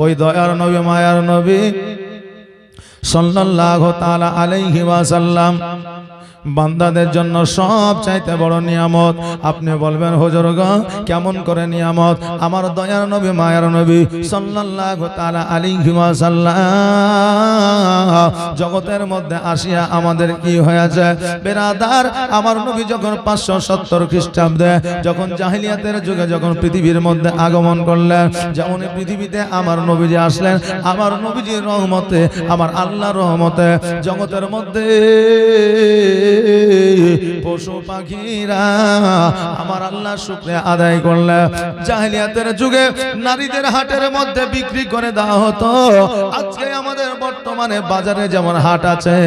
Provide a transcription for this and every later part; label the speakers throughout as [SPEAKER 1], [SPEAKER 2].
[SPEAKER 1] ওই দয়ার নবী মায়ার নবী সাল্লাল্লাহু তাআলা আলাইহি ওয়াসাল্লাম বান্দাদের জন্য সব চাইতে বড় নিয়ামত। আপনি বলবেন হুজুর গো কেমন করে নিয়ামত? আমার দয়ার নবী মায়ার নবী সাল্লাল্লাহু তাআলা আলাইহি ওয়াসাল্লাম জগতের মধ্যে আসিয়া আমাদের কি হয়েছে বেরাদার, আমার নবী যখন 570 খ্রিস্টাব্দে যখন জাহিলিয়াতের যুগে যখন পৃথিবীর মধ্যে আগমন করলেন, যেমন পৃথিবীতে আমার নবীজি আসলেন, আমার নবীজির রহমতে, আমার আল্লাহর রহমতে জগতের মধ্যে পশু পাখিরা আমার আল্লাহ শুকরিয়া আদায় করলে। জাহেলিয়াতের যুগে নারীদের হাটের মধ্যে বিক্রি করে দেওয়া হতো। আজকে আমাদের বর্তমানে বাজারে যেমন হাট আছে,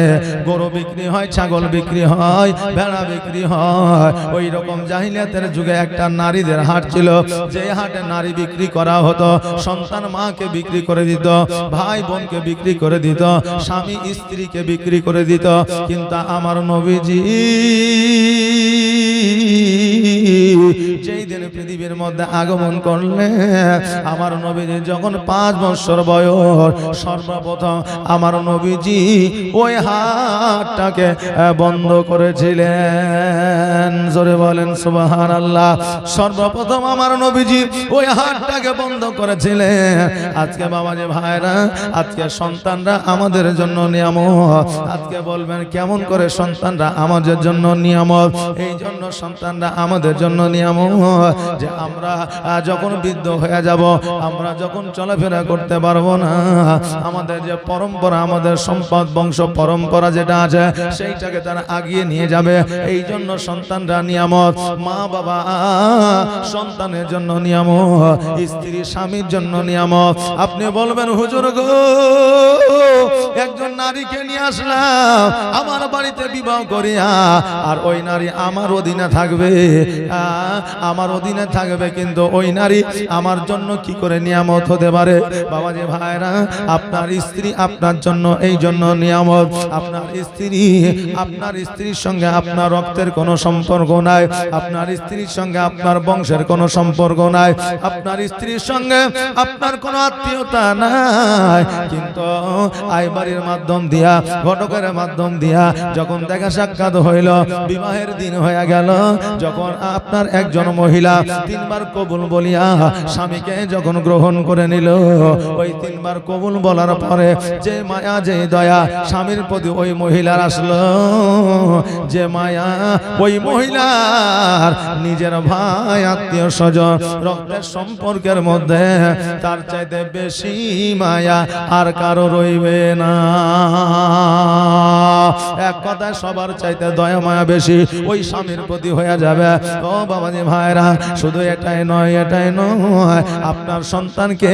[SPEAKER 1] গরু বিক্রি হয়, ছাগল বিক্রি হয়, ভেড়া বিক্রি হয়, ওই রকম জাহেলিয়াতের যুগে একটা নারীদের হাট ছিল, যে হাটে নারী বিক্রি করা হতো। সন্তান মাকে বিক্রি করে দিত, ভাই বোনকে বিক্রি করে দিত, স্বামী স্ত্রীকে বিক্রি করে দিত। কিন্তু আমার নবীজি যেই দিন পৃথিবীর মধ্যে আগমন করলে, আমার নবীজি যখন 5 বছর বয়স, সর্বপ্রথম আমার নবীজি ওই হাটটাকে বন্ধ করেছিলেন। জোরে বলেন সুবহানাল্লাহ। সর্বপ্রথম আমার নবীজি ওই হাটটাকে বন্ধ করেছিলেন। আজকে বাবাজি ভাইরা, আজকে সন্তানরা আমাদের জন্য নিয়ামত। আজকে বলবেন কেমন করে সন্তানরা আমাদের জন্য নিয়ামত? এই জন্য সন্তানরা আমাদের জন্য নিয়ামত যে আমরা যখন বৃদ্ধ হয়ে যাব, আমরা যখন চলাফেরা করতে পারবো না, আমাদের যে পরম্পরা, আমাদের সম্পদ বংশ পরম্পরা যেটা আছে সেইটাকে তারা আগিয়ে নিয়ে যাবে। এই জন্য সন্তানরা নিয়ামত। মা বাবা সন্তানের জন্য নিয়ামত, স্ত্রী স্বামীর জন্য নিয়ামত। আপনি বলবেন হুজুর গো একজন নারীকে নিয়ে আসলাম আমার বাড়িতে বিবাহ করিয়া, আর ওই নারী আমার অধীনে থাকবে, আমার অধীনে থাকবে, কিন্তু ওই নারী আমার জন্য কি করে নিয়ামত হতে পারে? বাবাজি ভাইরা, আপনার স্ত্রী আপনার জন্য এই জন্য নিয়ামত। আপনার স্ত্রীর সঙ্গে আপনার রক্তের কোনো সম্পর্ক নাই, আপনার স্ত্রীর সঙ্গে আপনার বংশের কোনো সম্পর্ক নাই, আপনার স্ত্রীর সঙ্গে আপনার কোনো আত্মীয়তা নাই, কিন্তু আইবাড়ির মাধ্যম দিয়া, ঘটকের মাধ্যম দিয়া যখন দেখা সাক্ষাৎ হইল, বিবাহের দিন হয়ে গেল, যখন আপনার একজন মহিলা 3 বার কবুল বলিয়া স্বামীকে যখন গ্রহণ করে নিল, ওই 3 বার কবুল বলার পরে যে মায়া, যে দয়া স্বামীর প্রতি ওই মহিলার আসলো, যে মায়া ওই মহিলার নিজের ভাই, আত্মীয় স্বজন, রক্তের সম্পর্কের মধ্যে তার চাইতে বেশি মায়া আর কারো রইবে না। এক কথায় সবার চাইতে দয়া মায়া বেশি ওই স্বামীর প্রতি হয়ে যাবে। ও বাবাজি ভাইরা, শুধু এটাই নয়, এটাই নয়, আপনার সন্তানকে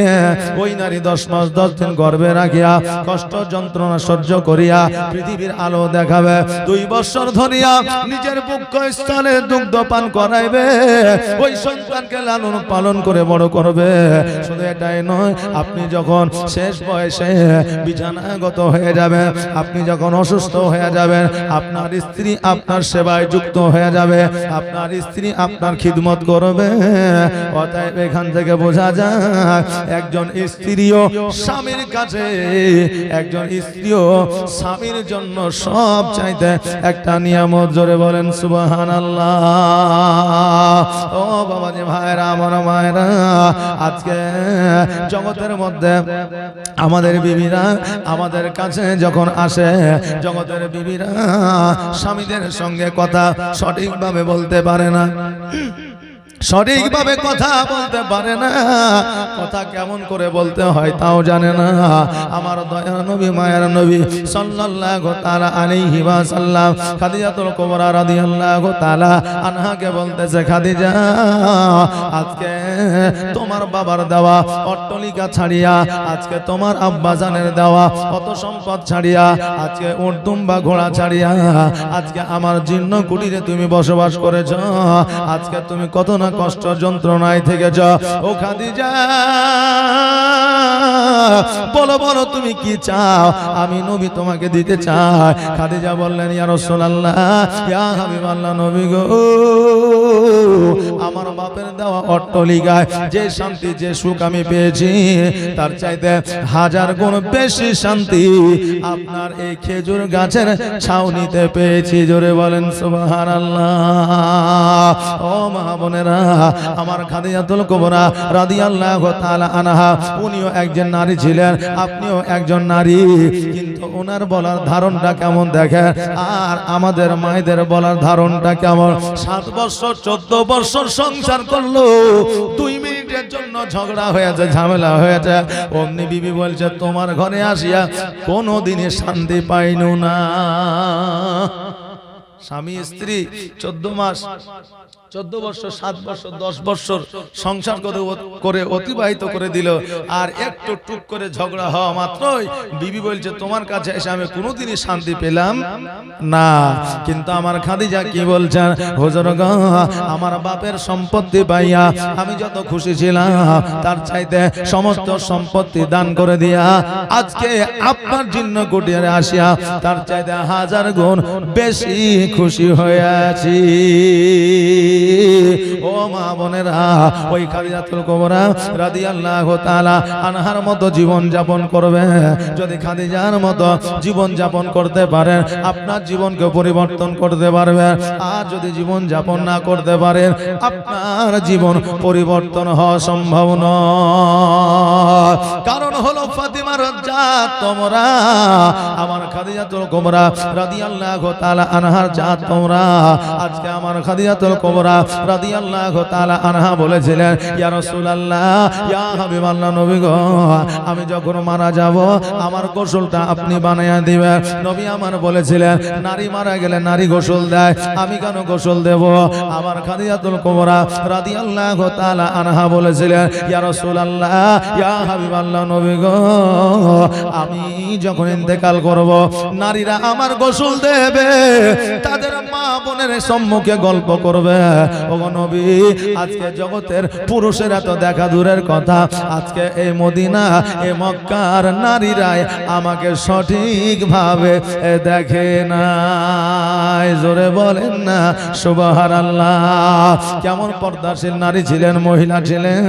[SPEAKER 1] ওই নারী 10 মাস 10 দিন গর্ভে রাখিয়া কষ্ট যন্ত্রণা সহ্য করিয়া পৃথিবীর আলো দেখাবে। 2 বছর ধরিয়া নিজের বুক স্থলে দুগ্ধ পান করাইবে, ওই সন্তানকে লালন পালন করে বড় করবে। শুধু এটাই নয়, আপনি যখন শেষ বয়সে বিছানাগত হয়ে যাবেন, আপনি যখন অসুস্থ হয়ে যাবেন, আপনার স্ত্রী আপনার সেবায় যুক্ত হয়ে যাবে, আপনার স্ত্রী আপনার খিদমত করবে। অতএব এখান থেকে বোঝা যায় একজন স্ত্রীও স্বামীর কাছে, একজন স্ত্রীও স্বামীর জন্য সব চাইতে একটা নিয়ামত। জোরে বলেন সুবহানাল্লাহ। ও বাবাজি ভাইরা, আমার মায়েরা, আজকে জগতের মধ্যে আমাদের বিবিরা আমাদের কাছে যখন আসে, জগতের বিবিরা স্বামীদের সঙ্গে কথা সঠিকভাবে বলতে পারে না, সঠিকভাবে কথা বলতে পারে না, কথা কেমন করে বলতে হয় তাও জানে না। আমার দয়ার নবী মায়ার নবী সাল্লাল্লাহু তাআলা আলাইহি ওয়াসাল্লাম খাদিজাতুল কুবরা রাদিয়াল্লাহু তাআলা আনহাকে বলতেছে, খাদিজা, আজকে তোমার বাবার দেওয়া অট্টালিকা ছাড়িয়া, আজকে তোমার আব্বাজানের দেওয়া কত সম্পদ ছাড়িয়া, আজকে উট দুম্বা ঘোড়া ছাড়িয়া, আজকে আমার জীর্ণ কুটিরে তুমি বসবাস করেছ, আজকে তুমি কত না কষ্ট যন্ত্রণায় থেকেছ। ও খাদিজা, বলো বলো তুমি কি চাও, আমি নবী তোমাকে দিতে চাই। খাদিজা বললেন, ইয়া রাসূলুল্লাহ, ইয়া হাবিবাল্লাহ, নবী গো আমার বাপের দেওয়া অট্টালিকায় যে শান্তি যে সুখ আমি পেয়েছি তার চাইতে হাজার গুণ বেশি শান্তি আপনার এই খেজুর গাছের ছাউনিতে পেয়েছি। জোরে বলেন সুবহানাল্লাহ। ও মা বোনেরা, আমার খাদিজাতুল কুবরা রাদিয়াল্লাহু তাআলা আনহা উনিও একজন নারী ছিলেন, আপনিও একজন নারী, কিন্তু ওনার বলার ধারণটা কেমন দেখেন, আর আমাদের মায়েদের বলার ধারণটা কেমন। 7 বছর 14 বছর সংসার করলো, 2 মিনিটের জন্য ঝগড়া হয়েছে, ঝামেলা হয়েছে, অমনি বিবি বলছে তোমার ঘরে আসিয়া কোনোদিনই শান্তি পাইনু না। স্বামী স্ত্রী 14 মাস 14 বছর 7 বছর 10 বছর সংসার করে অতিবাহিত করে দিল, আর একটু টুক করে ঝগড়া হওয়া মাত্রই বিবি বলছে তোমার কাছে এসে আমি কোনোদিনই শান্তি পেলাম না। কিন্তু আমার খাদিজা কি বলছেন, হুজুর গো, আমার বাপের সম্পত্তি পাইয়া আমি যত খুশি ছিলাম তার চাইতে সমস্ত সম্পত্তি দান করে দিয়া আজকে আপনার জন্য কুটিরে আসিয়া তার চাইতে 1000 গুণ বেশি খুশি হয়ে আছি। ও মা বোনেরা, ওই খাদিজাতুল কুবরা রাদিয়াল্লাহু তাআলা আনহার মতো জীবন যাপন করবে। যদি খাদিজার মতো জীবন যাপন করতে পারেন আপনার জীবনকে পরিবর্তন করতে পারবেন, আর যদি জীবন যাপন না করতে পারেন আপনার জীবন পরিবর্তন হওয়া সম্ভব নয়। কারণ হলো ফাতিমার জাত তোমরা, আমার খাদিজাতুল কুবরা রাদিয়াল্লাহু তাআলা আনহার জাত তোমরা। আজকে আমার খাদিজাতুল কুবরা রাদিয়াল্লাহু তাআলা আনহা বলেছিলেন, ইয়া রাসূলুল্লাহ, ইয়া হাবিবাল্লাহ, নবী গো, আমি যখন মারা যাব আমার গোসলটা আপনি বানায়া দিবেন। নবী আমার বলেছিলেন নারী মারা গেলে নারী গোসল দেয়, আমি কেন গোসল দেব? আমার খাদিজাতুল কুবরা রাদিয়াল্লাহু তাআলা আনহা বলেছিলেন, ইয়া রাসূলুল্লাহ, ইয়া হাবিবাল্লাহ, নবী গো, আমি যখন ইন্তেকাল করব নারীরা আমার গোসল দেবে, তাদের মা বোনের সম্মুখে গল্প করবে, ওগো নবী, আজকে জগতের পুরুষেরা তো দেখা দূরের কথা, আজকে এই মদিনা এই মক্কার নারীরাই আমাকে সঠিকভাবে দেখে না। জোরে বলেন না সুবহানাল্লাহ। কেমন পর্দাশীল নারী ছিলেন, মহিলা ছিলেন,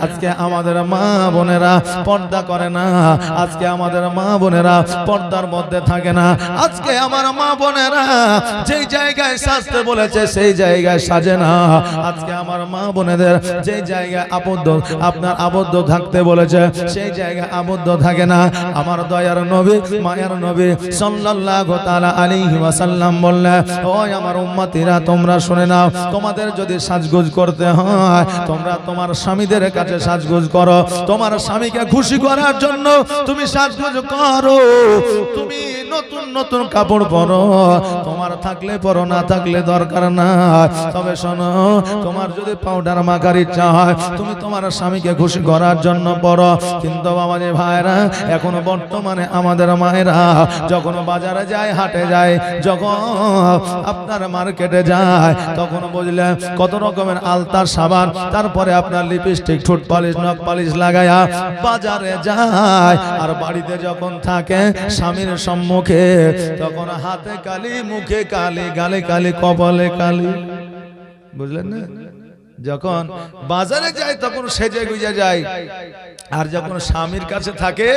[SPEAKER 1] আজকে আমাদের মা বোনেরা পর্দা করে না, আজকে আমাদের মা বোনেরা পর্দার মধ্যে থাকে না, আজকে আমার মা বোনেরা যেই জায়গায় সাজতে বলেছে সেই জায়গায় সাজে না, আজকে আমার মা বোনেদের যে জায়গায় আবদ্ধ থাকতে বলেছে সেই জায়গায় আবদ্ধ থাকে না। আমার দয়ার নবী মায়ার নবী সাল্লাল্লাহু তাআলা আলাইহি ওয়াসাল্লাম বললেন, ওই আমার উম্মতিরা তোমরা শুনে নাও, তোমাদের যদি সাজগোজ করতে হয় তোমরা তোমার স্বামীদের কাছে সাজগোজ করো, তোমার স্বামীকে খুশি করার জন্য তুমি সাজগোজ করো, তুমি নতুন নতুন কাপড় পরো, তোমার থাকলে পরো, না থাকলে দরকার না। তবে শোনো, তোমার যদি পাউডার মাখার ইচ্ছা হয় তুমি তোমার স্বামীকে খুশি করার জন্য পরো। কিন্তু বাবাজি ভাইরা, এখন বর্তমানে আমাদের মায়েরা যখন বাজারে যায়, হাটে যায়, যখন আপনার মার্কেটে যায়, তখন বুঝলেন কত রকমের আলতা সাবান, তারপরে আপনার লিপস্টিক, ঠোঁট পালিশ, নখ পালিশ লাগায়া বাজারে যায়, আর বাড়িতে যখন থাকে স্বামীর সম্মুখে তখন হাতে কালি, মুখে কালি, গালে কালি, কপালে কালি। বুঝলেন না? যখন বাজারে যায় তখন সেজে গুজে যায়, আর যখন স্বামীর কাছে থাকে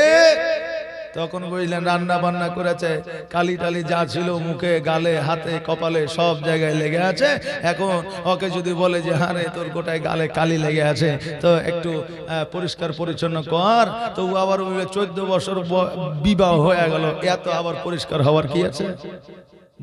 [SPEAKER 1] তখন বুঝলেন রান্না বান্না করেছে, কালি টালি যা ছিল মুখে, গালে, হাতে, কপালে সব জায়গায় লেগে আছে। এখন ওকে যদি বলে যে হ্যাঁ রে তোর গোটায় গালে কালি লেগে আছে, তো একটু পরিষ্কার পরিচ্ছন্ন কর, তো আবার 14 বছর বিবাহ হয়ে গেল, এত আবার পরিষ্কার হওয়ার কি আছে?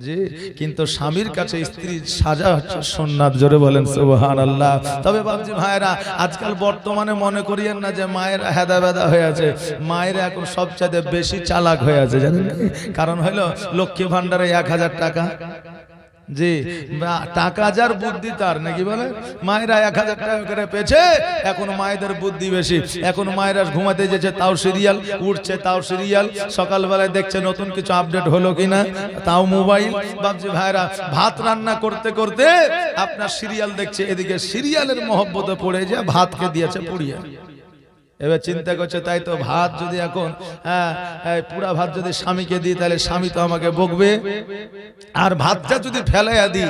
[SPEAKER 1] জি, কিন্তু স্বামীর কাছে স্ত্রীর সাজা হচ্ছে সুন্নাত। জোরে বলেন সুবহানাল্লাহ। তবে বাবজি ভাইরা, আজকাল বর্তমানে মনে করিয়েন না যে মায়েরা হেদা বেদা হয়ে আছে, মায়েরা এখন সবচেয়ে বেশি চালাক হয়ে আছে, জানেন? কারণ হলো লক্ষ্মী ভান্ডারে 1000 টাকা, জি, টাকা যার বুদ্ধি তার, নাকি বলে? মায়েরা 1000 টাকা করে পেয়েছে, এখন মায়েদের বুদ্ধি বেশি। এখন মায়েরা ঘুমাতে যেছে তাও সিরিয়াল, উঠছে তাও সিরিয়াল, সকালবেলায় দেখছে নতুন কিছু আপডেট হলো কিনা তাও মোবাইল। বাবজি ভাইরা, ভাত রান্না করতে করতে আপনার সিরিয়াল দেখছে, এদিকে সিরিয়ালের মহব্বতে পড়ে যায় ভাতকে দিয়েছে পুড়িয়ে। এবার চিন্তা করছে তাই তো ভাত যদি এখন পুরা ভাত যদি স্বামীকে দিই তাহলে স্বামী তো আমাকে বকবে, আর ভাতটা যদি ফেলাইয়া দিই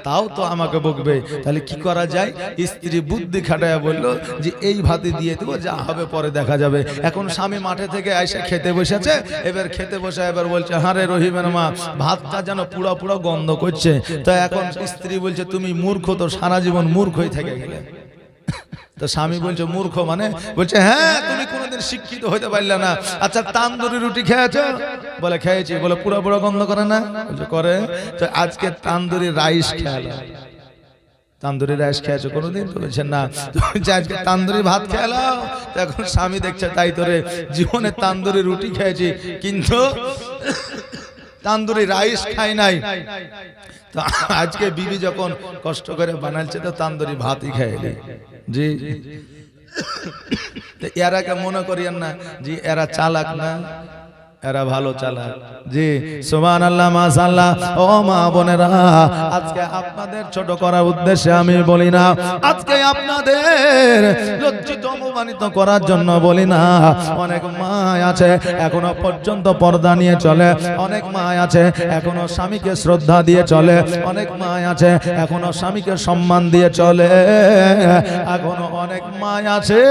[SPEAKER 1] তাও তো আমাকে বকবে, তাহলে কি করা যায়? স্ত্রী বুদ্ধি খাটাইয়া বলল যে এই ভাতই দিয়ে দেবো, যা হবে পরে দেখা যাবে। এখন স্বামী মাঠে থেকে এসে খেতে বসেছে, এবার খেতে বসে এবার বলছে হারে রহিমের মা ভাতটা যেন পুরা পুরা গন্ধ করছে। তো এখন স্ত্রী বলছে তুমি মূর্খ, তো সারা জীবন মূর্খই থেকে গেলে। তো স্বামী বলছে মূর্খ মানে? বলছে হ্যাঁ তুমি কোনোদিন শিক্ষিত হইতে পারলে না। আচ্ছা তান্দুরি রুটি খেয়েছো? বলে খেয়েছি। বলে পুরো পুরো গন্ধ করে না? বলছে করে। তো আজকে তান্দুরি রাইস খেয়ালো। তান্দুরি রাইস খেয়েছো কোনোদিন? তো বলছে না। আজকে তান্দুরি ভাত খেয়ালো। এখন স্বামী দেখছে তাই তোরে জীবনে তান্দুরি রুটি খেয়েছি কিন্তু তান্দুরি রাইস খাই নাই। তো আজকে বিবি যখন কষ্ট করে বানাইছে তো তান্দুরি ভাতই খাইলি। জি এরাকে মনে করিয়েন না জি এরা চালাক না, এরা ভালো চালাক। জি সুবহানাল্লাহ মাশাআল্লাহ। ও মা বোনেরা, আজকে আপনাদের ছোট করার উদ্দেশ্যে আমি বলি না, আজকে আপনাদের লজ্জিত অপমানিত করার জন্য বলি না। অনেক মা আছে এখনো পর্যন্ত পর্দা নিয়ে চলে, অনেক মা আছে এখনো স্বামীকে শ্রদ্ধা দিয়ে চলে, অনেক মা আছে এখনো স্বামীকে সম্মান দিয়ে চলে, এখনো অনেক মা আছে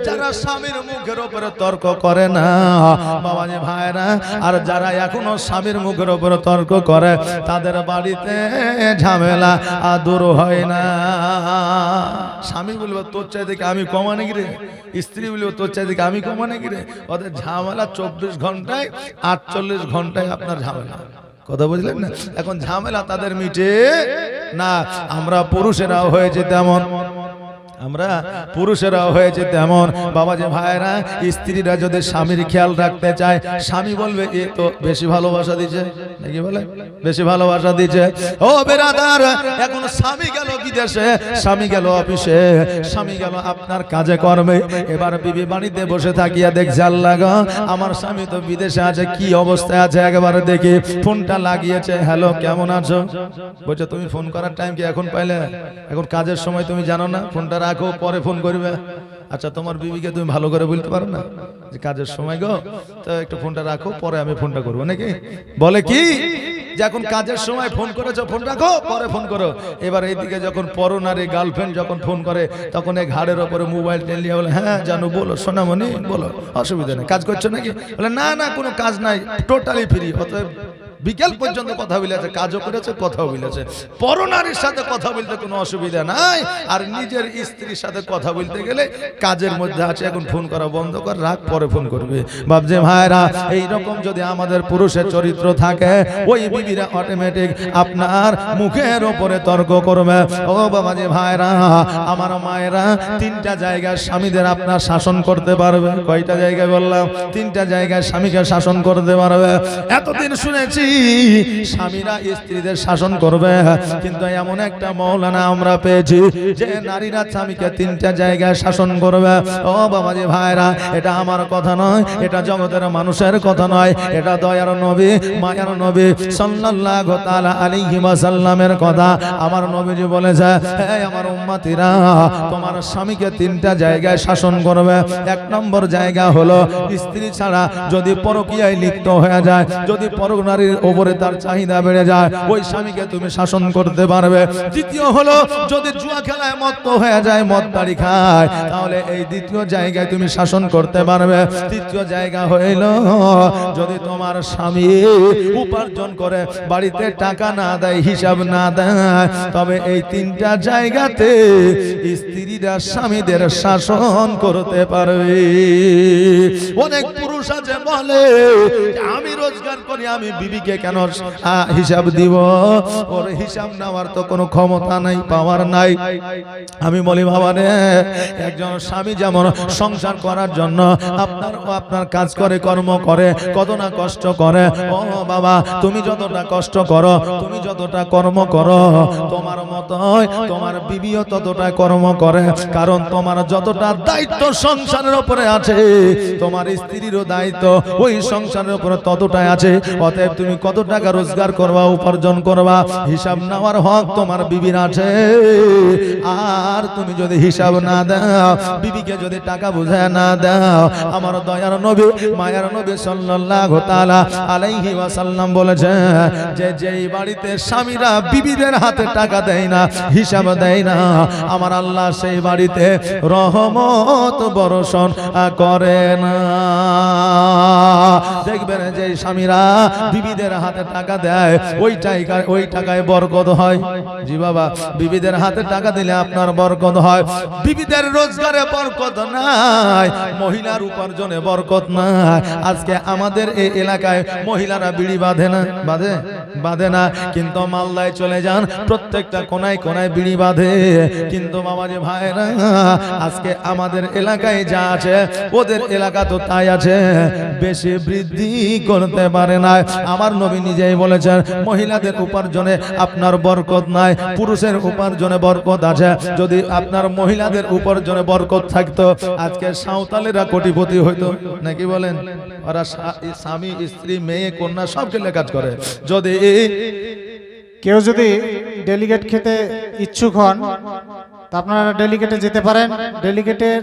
[SPEAKER 1] যারা স্বামীর মুখের উপরে তর্ক করে না বাবাজি ভাইরা। আর যারা এখনো স্বামীর মুখের উপরে তর্ক করে তাদের বাড়িতে ঝামেলা দূর হয় না। স্বামী বলবো তোর চাইতে আমি কমানে গিরে, স্ত্রী বলবো তোর চাইতে আমি কমানে গিরে। ওদের ঝামেলা 24 ঘন্টায় 48 ঘন্টায় আপনার ঝামেলা। কথা বুঝলেন না? এখন ঝামেলা তাদের মিটে না। আমরা পুরুষেরাও হয়েছে তেমন, আমরা পুরুষেরাও হয়েছে তেমন বাবাজি ভাইরা। স্ত্রীরা যদি স্বামীর খেয়াল রাখতে চায়, স্বামী বলবে এ তো বেশি ভালোবাসা দিচ্ছে, নাকি বলে বেশি ভালোবাসা দিচ্ছে। ও বেরাদার, এখন স্বামী গেল বিদেশে, স্বামী গেল অফিসে, স্বামী গেল আপনার কাজে কর্মে, এবার বিবি বাড়িতে বসে থাকিয়া দেখছে আল্লাহ গো আমার স্বামী তো বিদেশে আছে, কি অবস্থায় আছে একবারে দেখি। ফোনটা লাগিয়েছে, হ্যালো কেমন আছো? বলছে তুমি ফোন করার টাইম কি এখন পাইলে? এখন কাজের সময় তুমি জানো না ফোনটা রাখো পরে ফোন করবে। আচ্ছা তোমার বিবিকে তুমি ভালো করে বলতে পারো না যে কাজের সময় গো তো একটু ফোনটা রাখো পরে আমি ফোনটা করবো নাকি? বলে কি যে এখন কাজের সময় ফোন করেছো, ফোন রাখো পরে ফোন করো। এবার এইদিকে যখন পরনারী গার্লফ্রেন্ড যখন ফোন করে তখন এই ঘাড়ের ওপরে মোবাইল টেলিয়ে বলে হ্যাঁ জানো বলো সোনামণি বলো, অসুবিধা নেই, কাজ করছো নাকি? বলে না না কোনো কাজ নাই, টোটালি ফ্রি। অতএব বিকেল পর্যন্ত কথা বলেছে, কাজও করেছে কথাও বলেছে। পরনারীর সাথে কথা বলতে কোনো অসুবিধা নাই, আর নিজের স্ত্রীর সাথে কথা বলতে গেলে কাজের মধ্যে আছে, এখন ফোন করা বন্ধ কর, রাখ পরে ফোন করবে। বাবজি ভাইরা, এইরকম যদি আমাদের পুরুষের চরিত্র থাকে ওই বিবিরা অটোমেটিক আপনার মুখের ওপরে তর্ক করবে। ও বাবাজি ভাইরা, আমার মায়েরা, 3টা জায়গায় স্বামীদের আপনার শাসন করতে পারবে। কয়টা জায়গায় বললাম? 3টা জায়গায় স্বামীকে শাসন করতে পারবে। এতদিন শুনেছি স্বামীরা স্ত্রীদের শাসন করবে, কিন্তু এমন একটা মৌলানা আমরা পেয়েছি যে নারীরা স্বামীকে 3টা জায়গায় শাসন করবে। ও বাবাজি ভাইরা, এটা আমার কথা নয়, এটা জগতের মানুষের কথা নয়, এটা দয়ার নবী মায়ার নবী সাল্লাল্লাহু তাআলা আলাইহি ওয়াসাল্লামের কথা। আমার নবীজি বলেছে হে আমার উম্মতিরা, তোমার স্বামীকে 3টা জায়গায় শাসন করবে। 1 নম্বর জায়গা হলো স্ত্রী ছাড়া যদি পরকীয়ায় লিপ্ত হয়ে যায়, যদি পরনারীর উপরে তার চাহিদা বেড়ে যায়, ওই স্বামীকে তুমি শাসন করতে পারবে। দ্বিতীয় হলো যদি জুয়া খেলায় মত্ত হয়ে যায়, মদ তাড়ি খায়, তাহলে এই দ্বিতীয় জায়গায় তুমি শাসন করতে পারবে। তৃতীয় জায়গা হইল যদি তোমার স্বামী উপার্জন করে বাড়িতে টাকা না দেয়, হিসাব না দেয়, তবে এই 3টা জায়গাতে স্ত্রীরা স্বামীদের শাসন করতে পারবে। অনেক পুরুষ আছে বলে আমি রোজগার করি, আমি বিবিকে কেন হিসাব দিব? ওর হিসাব নেওয়ার তো কোনো ক্ষমতা নাই, পাওয়ার নাই। আমি বলি বাবা রে, একজন স্বামী যেমন সংসার করার জন্য আপনার কাজ করে, কর্ম করে, কত না কষ্ট করে। ও বাবা, তুমি যতটা কষ্ট করো, তুমি যতটা কর্ম করো, তোমার মতোই তোমার বিবিও ততটা কর্ম করে। কারণ তোমার যতটা দায়িত্ব সংসারের উপরে আছে, তোমার স্ত্রীরও দায়িত্ব ওই সংসারের উপরে ততটাই আছে। অতএব তুমি কত টাকা রোজগার করবা, উপার্জন করবা, হিসাব নেওয়ার হক তোমার বিবির আছে। আর তুমি যদি হিসাব না দাও, বিবিকে যদি টাকা বুঝায় না দাও, আমার দয়ার নবী মায়ার নবী সাল্লাল্লাহু তাআলা আলাইহি ওয়াসাল্লাম বলেছেন যে যেই বাড়িতে স্বামীরা বিবিদের হাতে টাকা দেয় না, হিসাব দেয় না, আমার আল্লাহ সেই বাড়িতে রহমত বর্ষণ করে না। দেখবেন যে স্বামীরা বিবিদের হাতে টাকা দেয়, ওই টাকায় বরকত হয়। জি বাবা, বিবিদের হাতে টাকা দিলে আপনার বরকত হয়। বিবিদের রোজগারে বরকত নাই, মহিলার উপার্জনে বরকত নাই। আজকে আমাদের এই এলাকায় মহিলারা বিড়ি বাঁধে না, বাঁধে না, কিন্তু মালদায় চলে যান, প্রত্যেকটা কোনায় কোনায় বিড়ি বাঁধে। কিন্তু বাবাজি ভাইরা, আজকে আমাদের এলাকায় যা আছে ওদের এলাকা তো তাই আছে, বেশি বৃদ্ধি করতে পারে না। আমার নবী নিজেই বলেছেন মহিলাদের উপার্জনে আপনার বরকত নাই, পুরুষের উপার্জনে বরকত আছে। যদি আপনার মহিলাদের উপার্জনে বরকত থাকতো, আজকে সাঁওতালেরা কোটিপতি হইতো, নাকি বলেন? ওরা স্বামী স্ত্রী মেয়ে কন্যা সবকে কাজ করে। যদি
[SPEAKER 2] কেউ যদি ডেলিগেট খেতে ইচ্ছুক হন, তা আপনারা ডেলিগেটে যেতে পারেন। ডেলিগেটের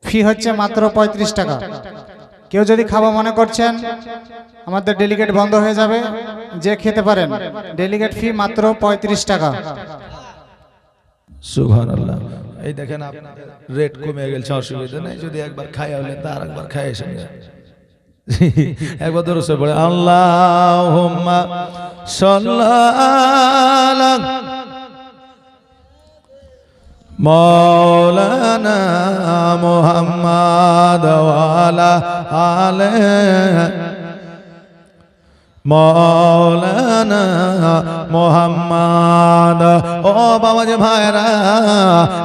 [SPEAKER 2] ফি হচ্ছে মাত্র 35 টাকা। কেউ যদি খাওয়া মনে করছেন আমাদের ডেলিগেট বন্ধ হয়ে যাবে, যে খেতে পারেন, ডেলিগেট ফি মাত্র 35 টাকা।
[SPEAKER 1] সুবহানাল্লাহ। এই দেখেন আপনাদের রেট কমে গেছে, অসুবিধা নেই, যদি একবার খাই হলে তার একবার খাই এসে একবার দরুদ পড়ে আল্লাহুম্মা সাল্লাল্লাহু মাওলানা মুহাম্মাদ ওয়া আলা আলিহি মাওলানা মুহাম্মাদ। ও বাবাজি ভাইরা,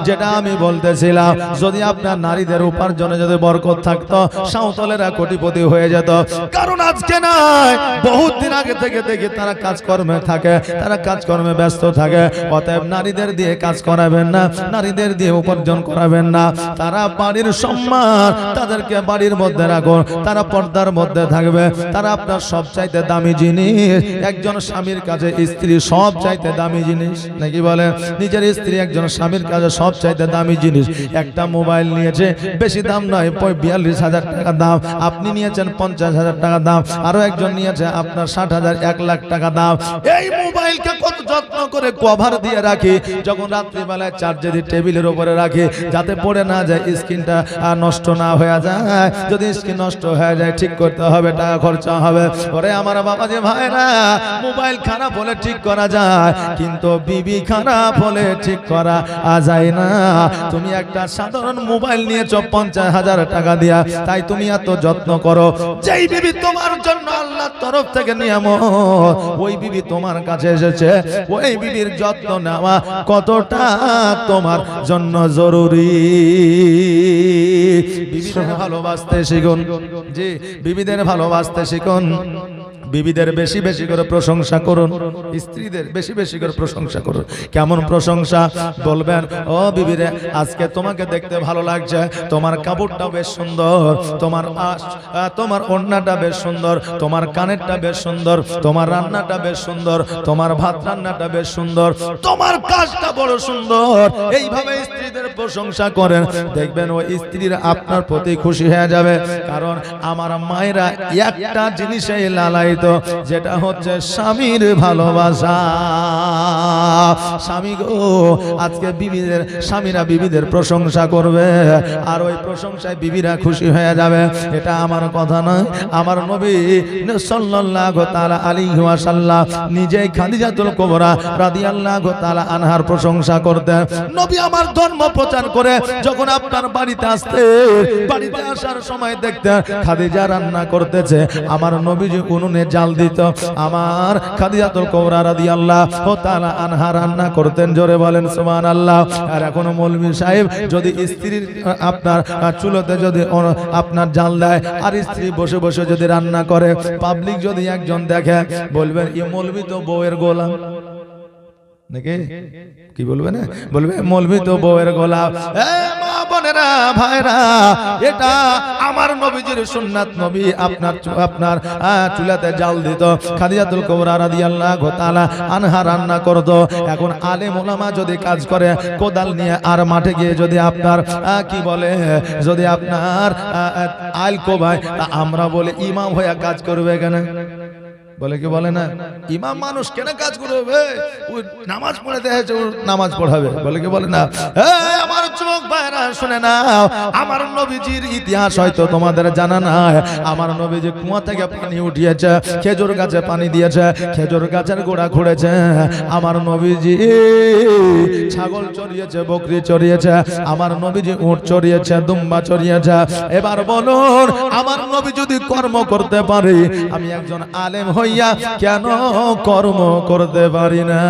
[SPEAKER 1] যেটা আমি বলতেছিলাম, যদি আপনার নারীদের উপার্জনে যদি বরকত থাকতো, সাঁওতালেরা কোটিপতি হয়ে যেত। কারণ আজকে নাই, বহুত দিন আগে থেকে দেখি তারা কাজকর্মে থাকে, তারা কাজকর্মে ব্যস্ত থাকে। অতএব নারীদের দিয়ে কাজ করাবেন না, নারীদের দিয়ে উপার্জন করাবেন না। তারা বাড়ির সম্মান, তাদেরকে বাড়ির মধ্যে রাখুন, তারা পর্দার মধ্যে থাকবে। তারা আপনার সবচাইতে দামি জিনিস। একজন স্বামীর কাছে স্ত্রী সব চাইতে দামি জিনিস, নাকি বলে? নিজের স্ত্রী একজন স্বামীর কাছে সব চাইতে দামি জিনিস। একটা মোবাইল নিয়েছে, বেশি দাম নয়, 42,000 টাকা দাম। আপনি নিয়েছেন 50,000 টাকা দাম, আরো একজন নিয়েছে আপনার 60,000, 1 লাখ টাকা দাম। এই মোবাইলকে কত যত্ন করে কভার দিয়ে রাখি, যখন রাত্রিবেলায় চার্জে দিয়ে টেবিলের উপরে রাখি, যাতে পড়ে না যায়, স্ক্রিনটা নষ্ট না হয়ে যায়। যদি স্ক্রিন নষ্ট হয়ে যায়, ঠিক করতে হবে, টাকা খরচা হবে। ওরে আমার বাবাজি ভাইরা, মোবাইল খারাপ হলে ঠিক করা যায়, কিন্তু বিবি খারাপ হলে ঠিক করা যায় না। তুমি একটা সাধারণ মোবাইল নিয়েছো 50,000 টাকা দিয়া, তাই তুমি এত যত্ন করো। যেই বিবি তোমার জন্য আল্লাহর তরফ থেকে নিয়ামত, ওই বিবি তোমার কাছে এসেছে, ওই বিবির যত্ন নেওয়া কতটা তোমার জন্য জরুরি। বিবিদের ভালোবাসতে শিখুন, জি, বিবিদের ভালোবাসতে শিখুন। বিবিদের বেশি বেশি করে প্রশংসা করুন, স্ত্রীদের বেশি বেশি করে প্রশংসা করুন। কেমন প্রশংসা বলবেন? ও বিবিরে, আজকে তোমাকে দেখতে ভালো লাগছে, তোমার কাপড়টা বেশ সুন্দর, তোমার ওড়নাটা বেশ সুন্দর, তোমার কানেরটা বেশ সুন্দর, তোমার রান্নাটা বেশ সুন্দর, তোমার ভাত রান্নাটা বেশ সুন্দর, তোমার কাজটা বড় সুন্দর। এইভাবে স্ত্রীদের প্রশংসা করেন, দেখবেন ওই স্ত্রীরা আপনার প্রতি খুশি হয়ে যাবে। কারণ আমার মায়েরা একটা জিনিসেই লালায়িত, যেটা হচ্ছে স্বামীর ভালোবাসা। স্বামী গো, আজকে স্বামীরা বিবিদের প্রশংসা করবে, আর ওই প্রশংসায় বিবিরা খুশি হয়ে যাবে। এটা আমার কথা নয়, আমার নবী সাল্লাল্লাহু তাআলা আলাইহি ওয়াসাল্লাম নিজেই খাদিজাতুল কুবরা রাদিয়াল্লাহু তাআলা আনহার প্রশংসা করতেন। নবী আমার ধর্ম প্রচার করে যখন আপনার বাড়িতে আসতেন, বাড়িতে আসার সময় দেখতেন খাদিজা রান্না করতেছে, আমার নবীজি উনুনে জাল দিত, আমার খাদিজাতুল কুবরা রাদিয়াল্লাহু তাআলা আনহা রান্না করতেন। জোরে বলেন সুবহানাল্লাহ। আর এখনো মৌলভী সাহেব যদি স্ত্রীর আপনার চুলোতে যদি আপনার জাল দেয়, আর স্ত্রী বসে বসে যদি রান্না করে, পাবলিক যদি একজন দেখে, বলবেন এ মৌলভী তো বউয়ের গোলাম, নাকি কি বলবে না, বলবে মৌলভী তো বউয়ের গোলাপ। মা বোনেরা ভাইরা, এটা আমার নবীজির সুন্নাত। নবী আপনার চুলাতে জাল দিত, খাদিজাতুল কুবরা রাদিয়াল্লাহু তাআলা আনহা রান্না করত। এখন আলেম ওলামা যদি কাজ করে কোদাল নিয়ে আর মাঠে গিয়ে যদি আপনার কি বলে, যদি আপনার আইল কোবায়, তা আমরা বলে ইমাম হয়ে কাজ করবে কেন? বলে কি বলে না, ইমাম মানুষ কেন কাজ করবে, ওই নামাজ পড়াতে হয়েছে, নামাজ পড়াবে। বলে কি বলে না, আমার চোখ বাইরা শুনে নাও, আমার নবীজির ইতিহাস হয়তো তোমাদের জানা নাই। আমার নবীজি কুয়া থেকে পানি উঠিয়েছে, খেজুর গাছে পানি দিয়েছে, খেজুর গাছের গোড়া খুঁড়েছে। আমার নবীজি ছাগল চড়িয়েছে, বকরি চড়িয়েছে, আমার নবীজি উট চড়িয়েছে, দুম্বা চড়িয়েছে। এবার বলুন, আমার নবী যদি কর্ম করতে পারে, আমি একজন আলেম হইয়া কেন কর্ম করতে পারি না?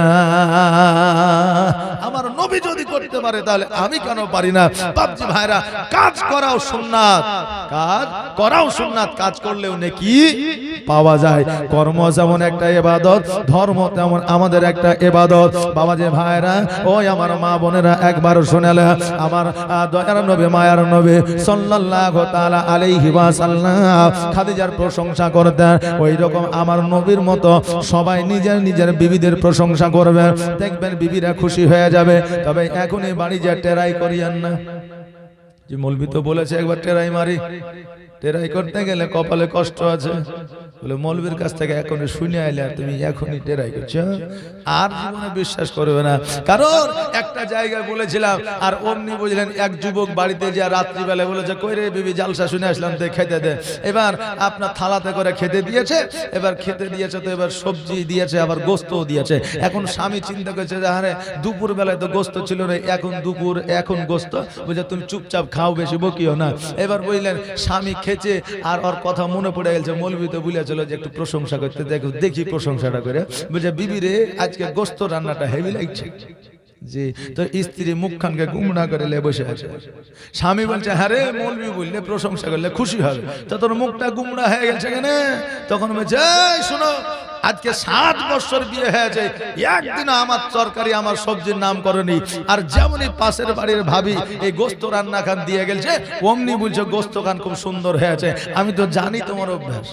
[SPEAKER 1] আমার নবী যদি করতে পারে, তাহলে আমি কেন পারি না? বাপজি ভাইরা, কাজ করাও সুন্নাত, কাজ করাও সুন্নাত। কাজ করলেও নেকি পাওয়া যায়। কর্ম যেমন একটা ইবাদত, ধর্ম তেমন আমাদের একটা ইবাদত। বাবাজি ভাইরা, ওই আমার মা বোনেরা, একবার শুনেলে আমার দয়ার নবী মায়ার নবী সাল্লাল্লাহু তাআলা আলাইহি ওয়াসাল্লাম খাদিজার প্রশংসা করতেন। ওই রকম আমার নবীর মতো সবাই নিজের নিজের বিবিদের প্রশংসা করবে, দেখবেন বিবিরা খুশি হয়ে যাবে। তবে এখনই বাড়ি যা টেরাই করিয়েন না। যে মৌলভী তো বলেছে একবার টেরাই মারি, টেরাই করতে গেলে কপালে কষ্ট আছে। বলে মৌলভীর কাছ থেকে এখনই শুনে আইলে আর তুমি এখনই টেরাই করছো, আর জীবনে বিশ্বাস করবে না। কারণ একটা জায়গায় বলেছিলাম, আর অমনি বুঝলেন এক যুবক বাড়িতে যে রাত্রিবেলা বলেছে, কই রে বিবি, জালসা শুনে আসলাম, তো খেতে দে। এবার আপনার থালাতে করে খেতে দিয়েছে, এবার খেতে দিয়েছে তো এবার সবজি দিয়েছে, আবার গোস্তও দিয়েছে। এখন স্বামী চিন্তা করছে যে আরে দুপুর বেলায় তো গোস্ত ছিল না, এখন দুপুর, এখন গোস্ত, বুঝে তুমি চুপচাপ খাও, বেশি বকিও না। এবার বুঝলেন স্বামী খেছে, আর ওর কথা মনে পড়ে গেছে, মৌলভী তো বলেছিল যে একটু প্রশংসা করতে, দেখো দেখি প্রশংসাটা করে। বুঝে বিবি রে, আজকে গোস্ত রান্নাটা হেভি লাগছে। জি, তো স্ত্রী মুখখানকে গুমরা করে লে বসে আছে। স্বামী বলছে, হ্যাঁ রে, মৌলভী বললে প্রশংসা করলে খুশি হবে, তো তোর মুখটা গুমরা হয়ে গেছে কেন? তখন বলছে, শোনো, আজকে 7 বছর বিয়ে হয়েছে, একদিন আমার তরকারি, আমার সবজির নাম করেনি। আর যেমনই পাশের বাড়ির ভাবি এই গোস্ত রান্না খান দিয়ে গেছে, অমনি বলছে গোস্ত খান খুব সুন্দর হয়েছে। আমি তো জানি তোমার অভ্যাস।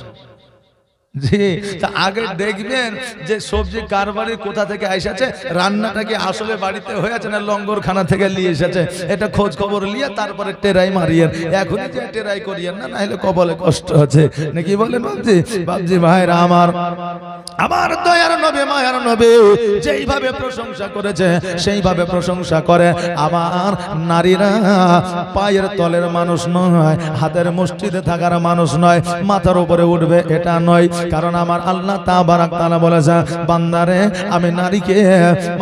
[SPEAKER 1] জি, তা আগে দেখবেন যে সবজি কার বাড়ির কোথা থেকে এসেছে, রান্নাটা কি আসলে বাড়িতে হয়েছে না লঙ্গরখানা থেকে নিয়ে এসেছে, এটা খোঁজ খবর নিয়ে তারপরে টেরাই মারিয়েন। এখনই যে টেরাই করিয়েন না, নাহলে কপালে কষ্ট আছে নাকি বলেন বাবজি? বাবজি ভাইরা আমার দয়ার নবী মায়ার নবী যেইভাবে প্রশংসা করেছে সেইভাবে প্রশংসা করে। আমার নারীরা পায়ের তলের মানুষ নয়, হাতের মুষ্টিতে থাকার মানুষ নয়, মাথার উপরে উঠবে এটা নয়। কারণ আমার আল্লাহ তাবারাক তাআলা বলেছে, বান্দারে আমি নারীকে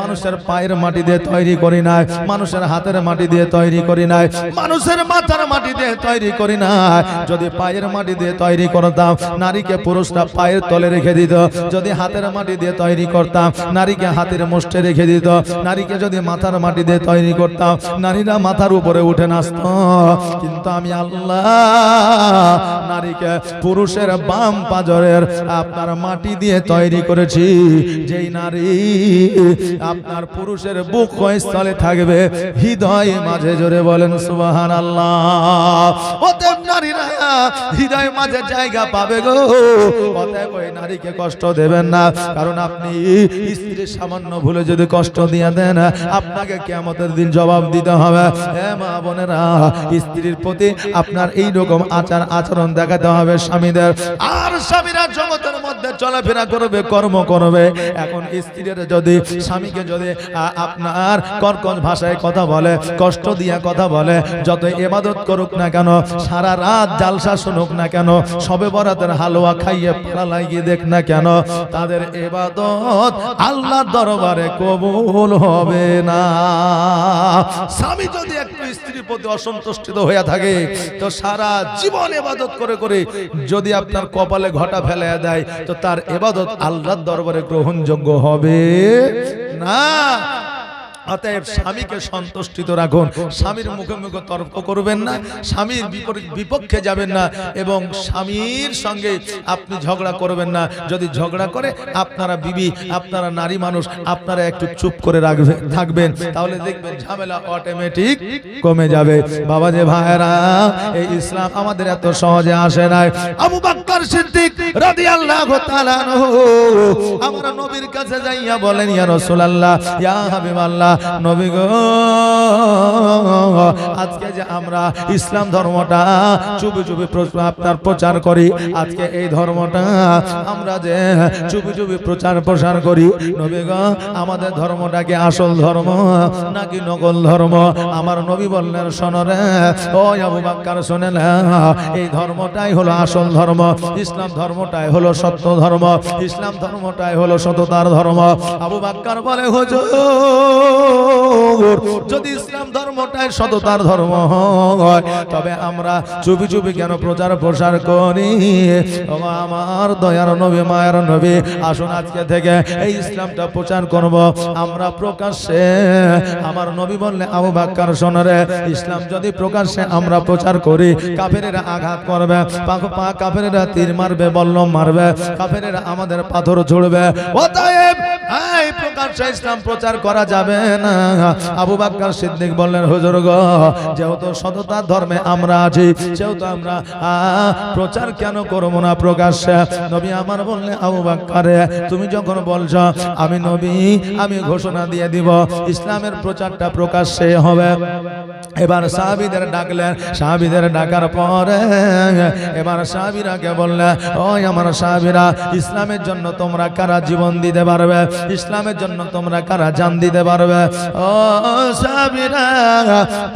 [SPEAKER 1] মানুষের পায়ের মাটি দিয়ে তৈরি করি নাই, মানুষের হাতের মাটি দিয়ে তৈরি করি নাই, মানুষের মাথার মাটি দিয়ে তৈরি করি নাই। যদি পায়ের মাটি দিয়ে তৈরি করতাম, নারীকে পুরুষরা পায়ের তলে রেখে দিত। যদি হাতের মাটি দিয়ে তৈরি করতাম, নারীকে হাতের মুষ্ঠে রেখে দিত। নারীকে যদি মাথার মাটি দিয়ে তৈরি করতাম, নারীরা মাথার উপরে উঠে নাচত। কিন্তু আমি আল্লাহ নারীকে পুরুষের বাম পাজরের আপনার মাটি দিয়ে তৈরি করেছি। যেই নারী আপনার পুরুষের বুক স্থলে থাকবে, হৃদয় মাঝে, জোরে বলেন সুবহানাল্লাহ। অতএব নারীরা হৃদয় মাঝে জায়গা পাবে গো। অতএব ওই নারীকে কষ্ট দেবেন না, কারণ আপনি স্ত্রীর সামান্য ভুলে যদি কষ্ট দিয়ে দেন, আপনাকে কিয়ামতের দিন জবাব দিতে হবে। হে মা বোনেরা, স্ত্রীর প্রতি আপনার এই রকম আচার আচরণ দেখাতে হবে স্বামীদের। আর স্বামীরা জগতের মধ্যে চলাফেরা করবে, কর্ম করবে। এখন স্ত্রীর যদি স্বামীকে যদি আপনার কর্কশ ভাষায় কথা বলে, কষ্ট দিয়ে কথা বলে, যত ইবাদত করুক না কেন, সারা রাত জালসা শুনুক না কেন, সবে বরাতের হালুয়া খাইয়ে পালা লাগিয়ে দেখ না কেন, তাদের ইবাদত আল্লাহর দরবারে কবুল হবে না। স্বামী যদি একটু স্ত্রীর প্রতি অসন্তুষ্ট হয়ে থাকে, তো সারা জীবন ইবাদত করে করে যদি আপনার কপালে ঘটা ফেলে দেয়, তো তার ইবাদত আল্লাহর দরবারে গ্রহণযোগ্য হবে না। অতএব স্বামীকে সন্তুষ্টিত রাখুন, স্বামীর মুখে মুখে তর্ক করবেন না, স্বামীর বিপক্ষে যাবেন না, এবং স্বামীর সঙ্গে আপনি ঝগড়া করবেন না। যদি ঝগড়া করে আপনারা বিবি, আপনারা নারী মানুষ, আপনারা একটু চুপ করে থাকবেন, তাহলে দেখবেন ঝামেলা অটোমেটিক কমে যাবে। বাবা যে ভাইরা, এই ইসলাম আমাদের এত সহজে আসে নাই। আবু বকর সিদ্দিক রাদিয়াল্লাহু তাআলা আনহু আমার নবীর কাছে যাইয়া বলেন, ইয়া রাসূলুল্লাহ, ইয়া হাবিবাল্লাহ, নবী গো, আজকে যে আমরা ইসলাম ধর্মটা চুপি চুপি আপনার প্রচার করি, আজকে এই ধর্মটা আমরা যে চুপি চুপি প্রচার করি, নবী গো, আমাদের ধর্মটা কি আসল ধর্ম নাকি নকল ধর্ম? আমার নবী বললেন, শোনো রে ও আবু বকর, শোনেন, এই ধর্মটাই হলো আসল ধর্ম, ইসলাম ধর্মটাই হলো সত্য ধর্ম, ইসলাম ধর্মটাই হলো সততার ধর্ম। আবু বকর বলে, হুজুর, যদি ইসলাম ধর্মটাই সততার ধর্ম হয়, তবে আমরা চুপি চুপি কেন প্রচার করি? আমার দয়ার নবী, মায়ের নবী, আসুন আজকে থেকে এই ইসলামটা প্রচার করব আমরা প্রকাশ্যে। আমার নবী বললে, আবু বকর শোনো রে, ইসলাম যদি প্রকাশ্যে আমরা প্রচার করি, কাফেরেরা আঘাত করবে, কাফেরেরা তীর মারবে, বল্লম মারবে, কাফেরেরা আমাদের পাথর ছুড়বে, অতএব এই প্রকাশ্যে ইসলাম প্রচার করা যাবে না। আবু বকর সিদ্দিক বললেন, হুজুর গো, যেহেতু সততার ধর্মে আমরা আছি, সেহেতু আমরা প্রচার কেন করবো না প্রকাশ্যে? নবী আমার বললেন, আবু বকর, তুমি যখন বলছো, আমি নবী, আমি ঘোষণা দিয়ে দিব ইসলামের প্রচারটা প্রকাশ্যে হবে। এবার সাহাবীদের ডাকলেন, সাহাবীদের ডাকার পরে এবার সাহাবীরাকে বললেন, ওই আমার সাহাবীরা, ইসলামের জন্য তোমরা কারা জীবন দিতে পারবে? ইসলামের জন্য তোমরা কারা জান দিতে পারবে? ও সাহাবীরা,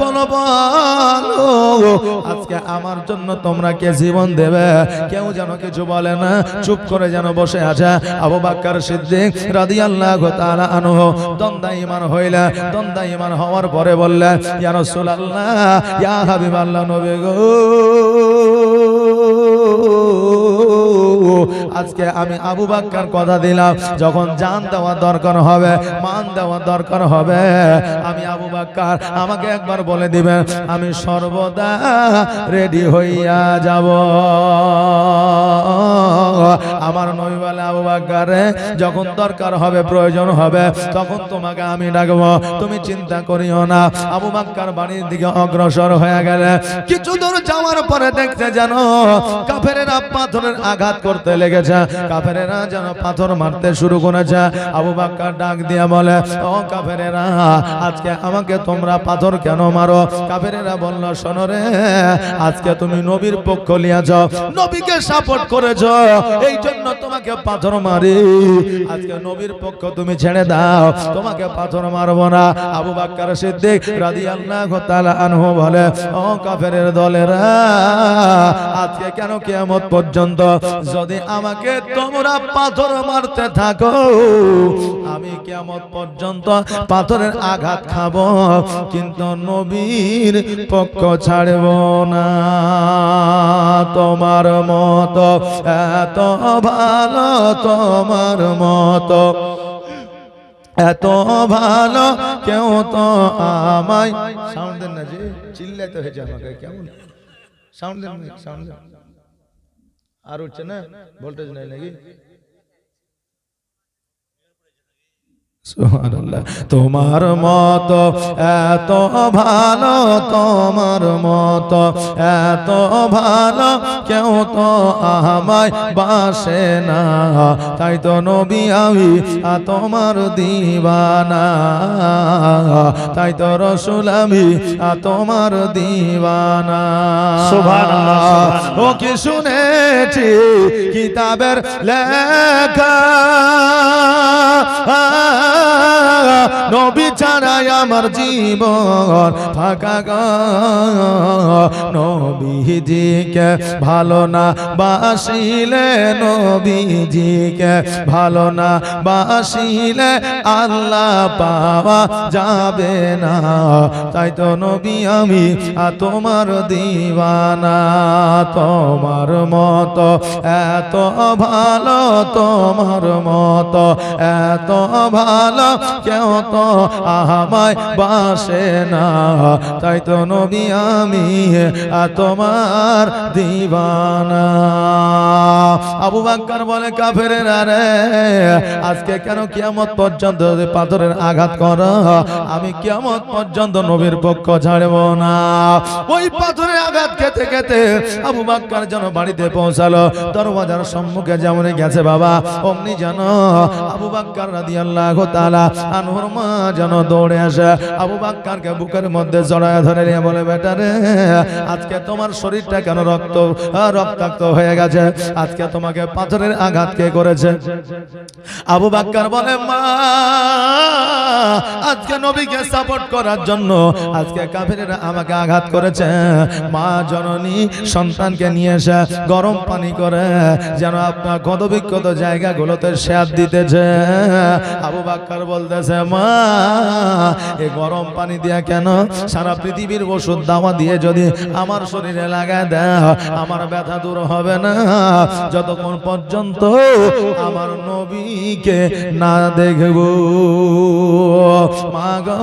[SPEAKER 1] বলো বলো, আজকে আমার জন্য তোমরা কে জীবন দেবে? কেউ যেন কিছু বলে না, চুপ করে যেন বসে আছে। আবু বকর সিদ্দিক রাদিয়াল্লাহু তাআলা আনহু দ্বন্দ্বায়মান হইলেন। দ্বন্দ্বায়মান হওয়ার পরে বললেন, ইয়া রাসূলুল্লাহ, ইয়া হাবিবাল্লাহ, নবী গো, আজকে আমি আবু বকর কথা দিলাম, যখন জান দেওয়া দরকার হবে, মান দেওয়া দরকার হবে, আমি আবু বকর, আমাকে একবার বলে দিবেন, আমি সর্বদা রেডি হইয়া যাব। আমার নবী বলে, আবু বকর, যখন দরকার হবে, প্রয়োজন হবে, তখন তোমাকে আমি ডাকবো, তুমি চিন্তা করিও না। আবু বকর বাড়ির দিকে অগ্রসর হয়ে গেলে কিছু দূর যাওয়ার পরে দেখতে যেন কাফেরেরা পাথরের আঘাত করতে লেগেছে, কাফেরেরা যেন পাথর মারতে শুরু করেছে। আবু বকর ডাক দিয়ে বলে, ও কাফেরেরা, আজকে আমাকে তোমরা পাথর কেন মারো? কাফেরেরা বলল, শোনো রে, আজকে তুমি নবীর পক্ষ লিয়াছ, নবীকে সাপোর্ট করেছ, এই জন্য তোমাকে পাথর মারি। আজকে নবীর পক্ষ তুমি ছেড়ে দাও, তোমাকে পাথর মারবো না। আবু বকর সিদ্দিক রাদিয়াল্লাহু তাআলা আনহু বলে, ও কাফেরের দলেরা, আজকে কেন কিয়ামত পর্যন্ত যদি আমাকে তোমরা পাথর মারতে থাকো, আমি কিয়ামত পর্যন্ত পাথরের আঘাত খাবো, কিন্তু নবীর পক্ষ ছাড়ব না। তোমার মতো এত ভালো, তোমার মতো এত ভালো কেউ তো আমায়, সাউন্ড দেন না, যে চিল্লাতে হয়েছে আমাকে, কেমন সাউন্ড দেন, সাউন্ড দেন, আর উঠছে না, ভোল্টেজ নাই নাকি? সুবহানাল্লাহ। তোমার মতো এত ভালো, তোমার মতো এত ভালো কেউ তো আমায় বাসে না, তাই তো নবী আমি তোমার দিওয়ানা, তাই তো রাসূল আমি তোমার দিওয়ানা।
[SPEAKER 2] সুবহানাল্লাহ।
[SPEAKER 1] ও কি শুনেছি কিতাবের লেখা, নবী ছাড়াই আমার জীবন ফাঁকা গো, নবীজিকে ভালো না বাসিলে, নবীজিকে ভালো না বাসিলে আল্লাহ পাওয়া যাবে না, তাই তো নবী আমি তোমার দিওয়ানা। তোমার মতো এত ভালো, তোমার মতো এত ভালো ভালো কেউ তো আমায় বাসে না, তাই তো নবী আমি তোমার দিবানা। আবু বকর বলে কাফেরেরা রে, আজকে কেন কিয়ামত পর্যন্ত পাথরের আঘাত করো, আমি কিয়ামত পর্যন্ত নবীর পক্ষ ছাড়ব না। ওই পাথরের আঘাত খেতে খেতে আবু বকর যেন বাড়িতে পৌঁছালো, দরওয়াজার সম্মুখে যেমন গেছে বাবা, অমনি যেন আবু বকর রাদিয়াল্লাহু তাআলা আনহুর মা যেন দৌড়ে আসে আবু বকরকে বুকের মধ্যে জড়ায় ধরে নিয়ে বলে, বেটা রে, আজকে তোমার শরীরটা কেন রক্তাক্ত হয়ে গেছে, আজকে তোমাকে পাথরের আঘাত কে করেছে? আবু বকর বলে, মা, আজকে নবীকে সাপোর্ট করার জন্য আজকে কাফেরেরা আমাকে আঘাত করেছে। মা জননী সন্তানকে নিয়ে এসে গরম পানি করে যেন আপনার ক্ষতবিক্ষত জায়গাগুলোতে সেঁক দিতেছে। আবু বকর বলতেছে, মা, এই গরম পানি দিয়া কেন? সারা পৃথিবীর ওষুধ দাওয়া দিয়ে যদি আমার শরীরে লাগায় দেয়, আমার ব্যথা দূর হবে না যতক্ষণ পর্যন্ত আমার নবীকে না দেখব। মা গো,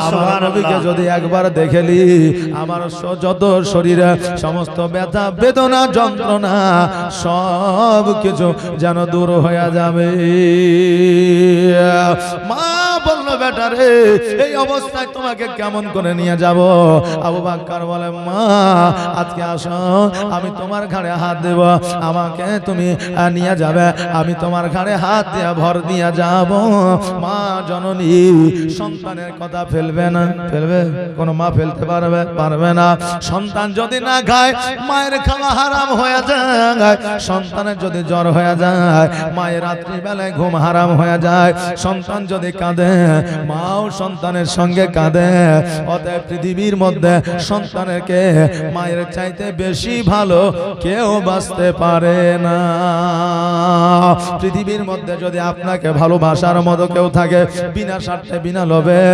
[SPEAKER 1] আমার নবীকে যদি একবার দেখেলি আমার যত শরীরে সমস্ত ব্যথা বেদনা যন্ত্রণা সব কিছু যেন দূর হয়ে যাবে। মা বলল, বেটা রে, এই অবস্থায় তোমাকে কেমন করে নিয়ে যাব? আবু বকর বলে, মা, আজকে আসো, আমি তোমার ঘাড়ে হাত দেব, আমাকে তুমি নিয়ে যাবে, আমি তোমার ঘাড়ে হাত দিয়ে ভর দিয়ে যাব। মা জননী সন্তানের কথা ফেলবে না? ফেলবে? কোন মা ফেলতে পারবে না। সন্তান যদি না খায় মায়ের খাওয়া হারাম হয়ে যায়, সন্তানের যদি জ্বর হয়ে যায় মায়ের রাত্রিবেলায় ঘুম হারাম হয়ে যায়, সন্তান যদি কাঁদে মাও সন্তানের সঙ্গে কাঁদে। অতএব পৃথিবীর মধ্যে সন্তানকে মায়ের চাইতে বেশি ভালো কেউ বাঁচতে পারে না। পৃথিবীর মধ্যে যদি আপনাকে ভালোবাসার মতো কেউ থাকে বিনা স্বার্থে বিনা লোভে,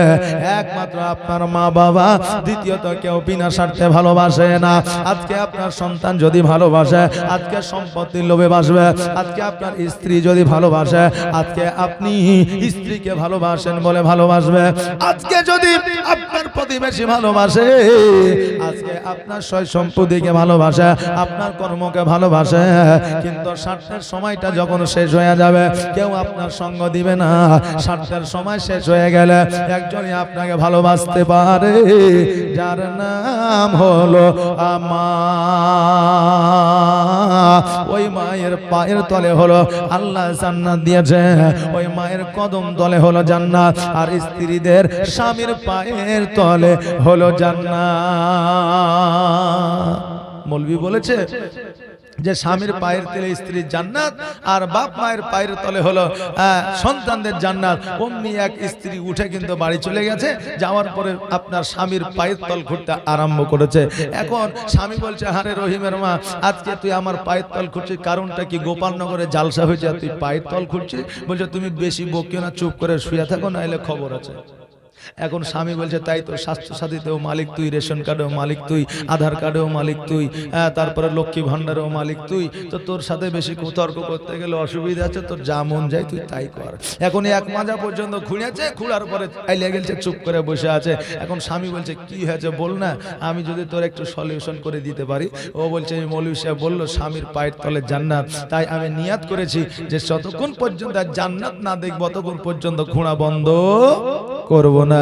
[SPEAKER 1] একমাত্র আপনার মা বাবা, দ্বিতীয়ত কেউ বিনা স্বার্থে ভালোবাসে না। আজকে আপনার সন্তান যদি ভালোবাসে, আজকে সম্পত্তির লোভে বাসবে। আজকে আপনার স্ত্রী যদি ভালোবাসে, আজকে আপনি স্ত্রীকে ভালোবাসেন বলে ভালোবাসবে। আজকে যদি আপনার প্রতিবেশী ভালোবাসে, আজকে আপনার সয় সম্পত্তিকে ভালোবাসে, আপনার কর্মকে ভালোবাসে, কিন্তু স্বার্থের সময়টা যখন শেষ হয়ে যাবে কেউ আপনার সঙ্গ দিবে না। স্বার্থের সময় শেষ হয়ে গেলে একজনই আপনাকে ভালোবাসতে পারে, যার নাম হলো মা। ওই মায়ের পায়ের তলে হলো আল্লাহ জান্নাত দিয়েছে, ওই মায়ের কদম তলে হলো জান্নাত, আর স্ত্রীদের স্বামীর পায়ের তলে হলো জান্নাত। মৌলবি বলেছে যে স্বামীর পায়ের তলে স্ত্রীর জান্নাত, আর বাপ মায়ের পায়ের তলে হলো সন্তানদের জান্নাত। অমনি এক স্ত্রী উঠে কিন্তু বাড়ি চলে গেছে, যাওয়ার পরে আপনার স্বামীর পায়ের তল খুঁড়তে আরম্ভ করেছে। এখন স্বামী বলছে, হারে রহিমের মা, আজকে তুই আমার পায়ের তল খুঁড়ছিস, কারণটা কি? গোপালনগরে জালসা হয়েছে, তুই পায়ের তল খুঁড়ছিস? বলছে, তুমি বেশি বকিও না, চুপ করে শুয়ে থাকো, নাইলে খবর আছে। এখন স্বামী বলছে, তাই তো, স্বাস্থ্য সাথীতেও মালিক তুই, রেশন কার্ডেও মালিক তুই, আধার কার্ডেও মালিক তুই, তারপরে লক্ষ্মী ভান্ডারেও মালিক তুই, তো তোর সাথে বেশি তর্ক করতে গেলে অসুবিধা আছে, তোর যা মন যায় তুই তাই কর। এখন এক মাজা পর্যন্ত খুঁড়েছে, খুঁড়ার পরে আইলে গেছে, চুপ করে বসে আছে। এখন স্বামী বলছে, কি হয়েছে বল না, আমি যদি তোর একটু সলিউশন করে দিতে পারি। ও বলছে, এই মৌলভী সাহেব বললো স্বামীর পায়ের তলে জান্নাত, তাই আমি নিয়াত করেছি যে যতক্ষণ পর্যন্ত জান্নাত না দেখবো ততক্ষণ পর্যন্ত খুঁড়া বন্ধ করব না।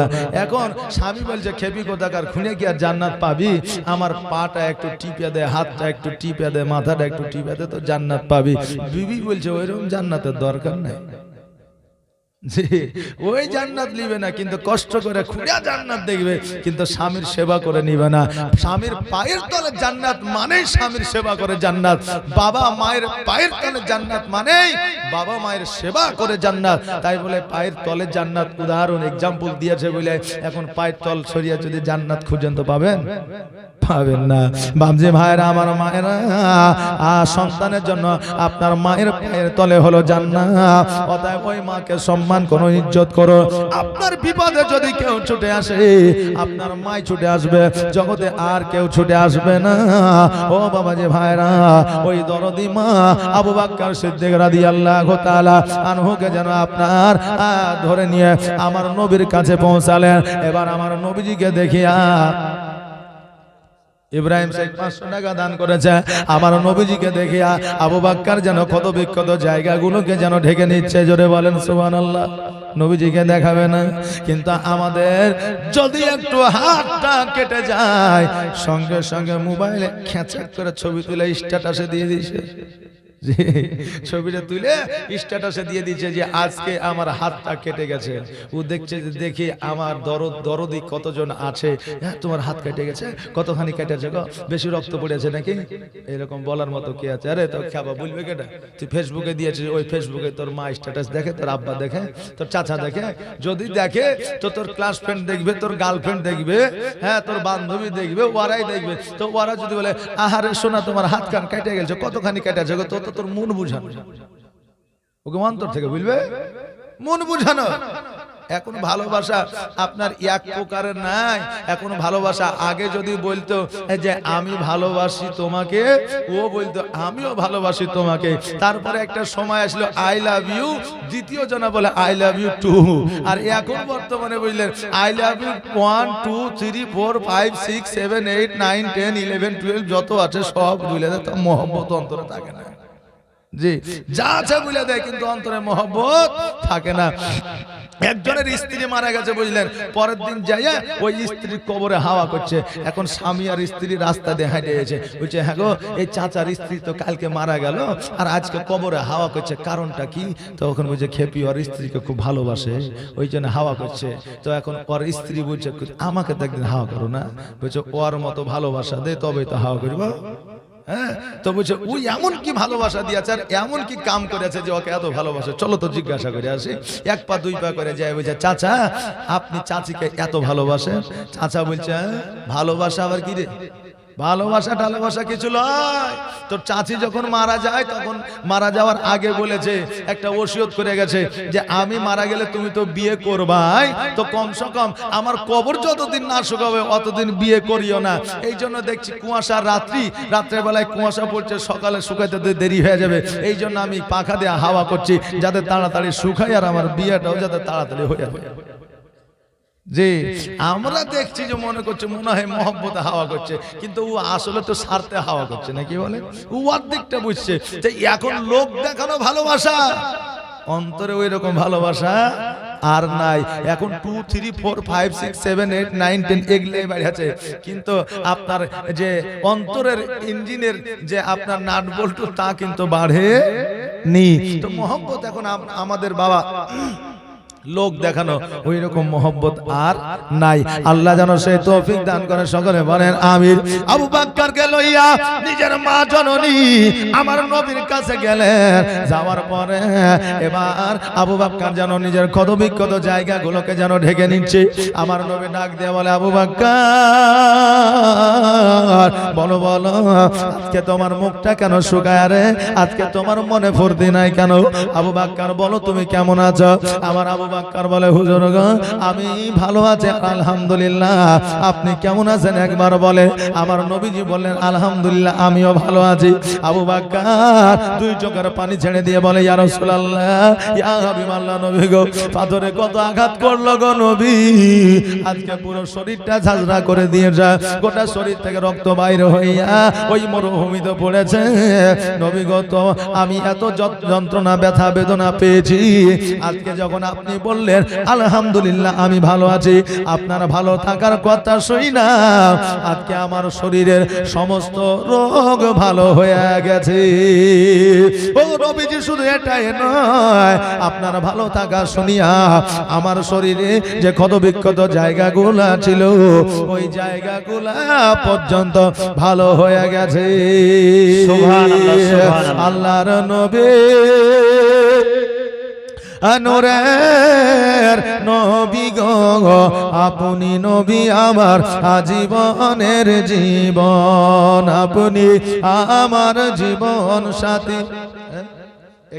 [SPEAKER 1] এখন স্বামী বলছে, খেপি কোথাকার, খুঁড়ে কি আর জান্নাত পাবি? আমার পাটা একটু টিপে দে, হাতটা একটু টিপে দে, মাথাটা একটু টিপে দে, তো জান্নাত পাবি। বিবি বলছে, ওইরকম জান্নাতের দরকার নাই, ওই জান্নাত নিবে না, কিন্তু কষ্ট করে খুঁড়া জান্নাত দেখবে, কিন্তু স্বামীর সেবা করে নিবে না। স্বামীর পায়ের তলে জান্নাত মানে স্বামীর সেবা করে জান্নাত, বাবা মায়ের পায়ের তলে জান্নাত মানে বাবা মায়ের সেবা করে জান্নাত। তাই বলে পায়ের তলে জান্নাত উদাহরণ এক্সাম্পল দিয়েছে বলে এখন পায়ের তল সরিয়ে যদি জান্নাত খুঁজেন তো পাবেন? পাবেন না। বাবজি ভাইরা, আমার মায়েরা, সন্তানের জন্য আপনার মায়ের পায়ের তলে হলো জান্নাত। অতএব ওই মাকে সম্মান সম্মান করো, ইজ্জত করো। আপনার বিপদে যদি কেউ ছুটে আসে, আপনার মাই ছুটে আসবে, জগতে আর কেউ ছুটে আসবে না। ও বাবা যে ভাইরা, ওই দরদি মা আবু বকর সিদ্দিক রাদিয়াল্লাহু তাআলা আনহুকে যেন আপনার ধরে নিয়ে আমার নবীর কাছে পৌঁছালেন। এবার আমার নবীজিকে দেখিয়া ইব্রাহিম শেখ 500 টাকা দান করেছে, আমার নবীজিকে দেখিয়া আবু বকর যেন কত বিক্ষত জায়গাগুলোকে যেন ঢেকে নিচ্ছে। জোরে বলেন সুবহানাল্লাহ। নবীজিকে দেখাবে না, কিন্তু আমাদের যদি একটু হাতটা কেটে যায়, সঙ্গে সঙ্গে মোবাইলে খেঁচা করে ছবি তুলে স্ট্যাটাসে দিয়ে দিয়েছে। ছবিটা তুলে স্ট্যাটাসে দিয়ে দিচ্ছে যে আজকে আমার হাতটা কেটে গেছে। ও দেখছে যে দেখি আমার দরদি কতজন আছে, হ্যাঁ তোমার হাত কেটে গেছে, কতখানি কেটেছে গো, বেশি রক্ত পড়েছে নাকি, এরকম বলার মতো কি আছে? আরে তোর খাবা বলবে কেটা? তুই ফেসবুকে দিয়েছিস, ওই ফেসবুকে তোর মা স্ট্যাটাস দেখে, তোর আব্বা দেখে, তোর চাচা দেখে, যদি দেখে তো তোর ক্লাস ফ্রেন্ড দেখবে, তোর গার্লফ্রেন্ড দেখবে, হ্যাঁ তোর বান্ধবী দেখবে, ওরাই দেখবে। তো ওরা যদি বলে আহারে শোনা তোমার হাত কান কেটে গেছে, কতখানি কেটেছে গো, তো তোর মন বুঝানো, ওকে অন্তর থেকে বলবে, মন বুঝানো। এখন ভালোবাসা আপনার এক প্রকারের নাই। এখন ভালোবাসা আগে যদি বলতো যে আমি ভালোবাসি তোমাকে, ও বলতো আমিও ভালোবাসি তোমাকে, তারপরে একটা সময় আসলো আই লাভ ইউ, দ্বিতীয় জনা বলে আই লাভ ইউ টু। আর এখন বর্তমানে বুঝলেন আই লাভ ইউ 1 2 3 4 5 6 7 8 9 10 11 12 যত আছে সব বুঝলে তো মহব্বত অন্তরে থাকে না। জি, যা আছে বলে দেয়, কিন্তু অন্তরে মহব্বত থাকে না। একজনের স্ত্রী মারা গেছে বুঝলেন, পরের দিন যাইয়া ওই স্ত্রীর কবরে হাওয়া করছে। এখন স্বামী আর স্ত্রী রাস্তা দিয়ে হেঁটে গেছে, বলছে হ্যাঁ গো এই চাচার স্ত্রী তো কালকে মারা গেল আর আজকে কবরে হাওয়া করছে, কারণটা কি? তখন বলছে খেপি ওর স্ত্রীকে খুব ভালোবাসে, ওই জন্য হাওয়া করছে। তো এখন ওর স্ত্রী বলছে আমাকে তো একদিন হাওয়া করো না, বলছে ওর মতো ভালোবাসা দে তবে তো হাওয়া করবো। হ্যাঁ, তো বলছে ওই এমন কি ভালোবাসা দিয়েছে আর এমন কি কাম করেছে যে ওকে এত ভালোবাসে, চলো তো জিজ্ঞাসা করে আসি। এক পা দুই পা করে যায়, বলছে চাচা আপনি চাচিকে এত ভালোবাসেন? চাচা বলছে ভালোবাসা আবার কি রে, ভালোবাসা টালোবাসা কিছু নয়। তোর চাচি যখন মারা যায়, তখন মারা যাওয়ার আগে বলেছে, একটা ওসিয়ত করে গেছে যে আমি মারা গেলে তুমি তো বিয়ে করবাই, তো কমসে কম আমার কবর যতদিন না শুকাবে অতদিন বিয়ে করিও না। এই জন্য দেখছি কুয়াশার রাত্রের বেলায় কুয়াশা পড়ছে, সকালে শুকাইতে দেরি হয়ে যাবে, এই জন্য আমি পাখা দিয়ে হাওয়া করছি যাতে তাড়াতাড়ি শুকাই আর আমার বিয়েটাও যাতে তাড়াতাড়ি হয়ে যাবে। জি, আমরা দেখছি যে মনে করছে মনে হয় মহব্বতে হাওয়া করছে, কিন্তু ও আসলে তো স্বার্থে হাওয়া করছে না, কি বলে ও অর্ধেকটা বুঝছে যে এখন লোক দেখানো ভালোবাসা, অন্তরে ওই রকম ভালোবাসা আর নাই। এখন 2 3 4 5 6 7 8 9 10 এগুলো বাড়িয়েছে, কিন্তু আপনার যে অন্তরের ইঞ্জিনের যে আপনার নাট বল্টু তা কিন্তু বাড়ে নি। তো মহব্বত এখন আমাদের বাবা লোক দেখানো ওই রকম মহব্বত আর নাই। আল্লাহ যেন সেই তৌফিক দান করে, সকলে বলেন আমিন। আবু বকরকে লইয়া নিজের মা জননী আমার নবীর কাছে গেলেন, যাওয়ার পরে এবার আবু বকর যেন নিজের ক্ষত বিক্ষত জায়গাগুলোকে যেন ঢেকে নিচ্ছে। আমার নবী ডাক দিয়ে বলে আবু বকর বলো বলো আজকে তোমার মুখটা কেন শুকায় রে, আজকে তোমার মনে ফুর্তি নাই কেন? আবু বকর বলো তুমি কেমন আছো? আমার আবু বকর বলে হুজুর গো আমি ভালো আছি আলহামদুলিল্লাহ, আপনি কেমন আছেন একবার বলে। আমার নবীজি বললেন আলহামদুলিল্লাহ আমিও ভালো আছি। আবু বকর দুই চোখের পানি ছেড়ে দিয়ে বলে ইয়া রাসূলুল্লাহ ইয়া হাবিবাল্লাহ, নবী গো পাথরে কত আঘাত করলো গো নবী, আজকে পুরো শরীরটা ঝাঁঝরা করে দিয়েছে, গোটা শরীর থেকে রক্ত বাইরে হইয়া ওই মরুভূমিতে পড়েছে। নবী গো তো আমি এত যন্ত্রণা ব্যথা বেদনা পেয়েছি, আজকে যখন আপনি বললেন আলহামদুলিল্লাহ আমি ভালো আছি, আপনার ভালো থাকার কথা শুই না আজকে আমার শরীরের সমস্ত রোগ ভালো হয়ে গেছে। ও নবীজি শুধু এটাই নয়, আপনার ভালো থাকা শুনিয়া আমার শরীরে যে ক্ষত বিক্ষত জায়গাগুলা ছিল ওই জায়গাগুলা পর্যন্ত ভালো হয়ে গেছে।
[SPEAKER 3] সুবহানাল্লাহ, সুবহানাল্লাহ।
[SPEAKER 1] আল্লাহর নবী নূরের নবী গো আপনি নবী আমার আজীবনের জীবন, আপনি আমার জীবন সাথী।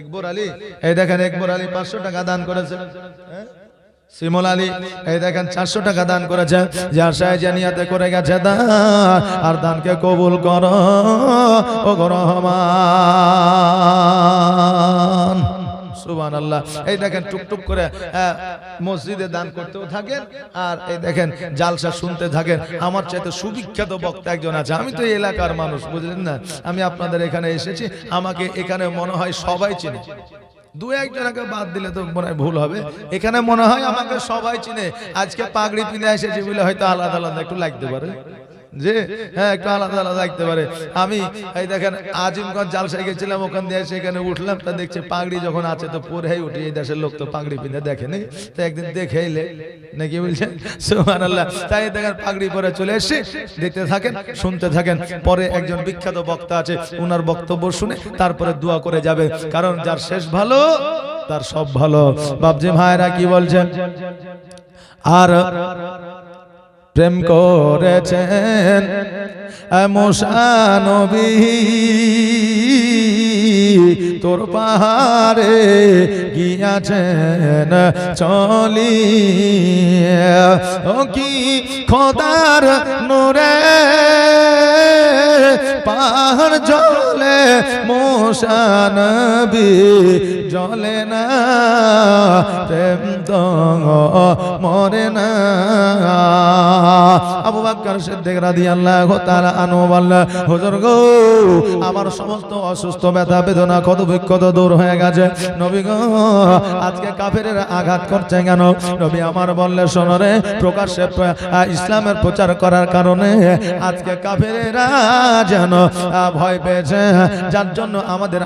[SPEAKER 1] একবর আলী, এই দেখেন একবর আলী 500 টাকা দান করেছে। শিমুল আলী এই দেখেন 400 টাকা দান করেছে। যে আশায় জানিয়াতে করে গেছে দান, আর দানকে কবুল করো ও রহমান। সুবহানাল্লাহ। এই দেখেন টুকটুক করে মসজিদে দান করতেও থাকেন, আর এই দেখেন জালসা শুনতে থাকেন। আমার চাইতে সুবিখ্যাত বক্তা একজন আছে, আমি তো এই এলাকার মানুষ, বুঝলেন না। আমি আপনাদের এখানে এসেছি, আমাকে এখানে মনে হয় সবাই চিনে, দু একজনকে বাদ দিলে তো মনে হয় ভুল হবে। এখানে মনে হয় আমাকে সবাই চিনে। আজকে পাগড়ি পিনে এসেছি বলে হয়তো আলাদা আলাদা একটু লাগতে পারে, যে হ্যাঁ একটু আলাদা আলাদা লাগতে পারে। আমি এই দেখেন আজিমগঞ্জ জালসায় গেছিলাম, ওখান দিয়ে সেখানে উঠলাম, তা দেখছি পাগড়ি যখন আছে তো পরেই উঠি। এই দেশের লোক তো পাগড়ি পিনে দেখেনি, তো একদিন দেখে এলে নাকি বলছেন সুবহানাল্লাহ। তাই দেখেন পাগড়ি পরে চলে এসে দেখতে থাকেন, শুনতে থাকেন। পরে একজন বিখ্যাত বক্তা আছে, ওনার বক্তব্য শুনে তারপরে দোয়া করে যাবে, কারণ যার শেষ ভালো তার সব ভালো। বাপজি ভাইরা কি বলছেন? আর প্রেম করেছেন মুসা নবী তোর পাহাড়ে গিয়াছেন চলি, ও কি খোদার নূরে পাহাড় জলে মুসা নবী জলে না, প্রেম তো মরে না। আবু বকর সিদ্দিক রাদিয়াল্লাহু তাআলা আনহু বললেন, হুজুর গো আমার সমস্ত অসুস্থ ব্যথা বেদনা কত বিক্ষত দূর হয়ে গেছে। নবী গো আজকে কাফেরেরা আঘাত করছে কেন? নবী আমার বললে, শোনো রে, প্রকাশ্যে ইসলামের প্রচার করার কারণে আজকে কাফেরেরা যেন ভয় পেয়েছে, যার জন্য আমাদের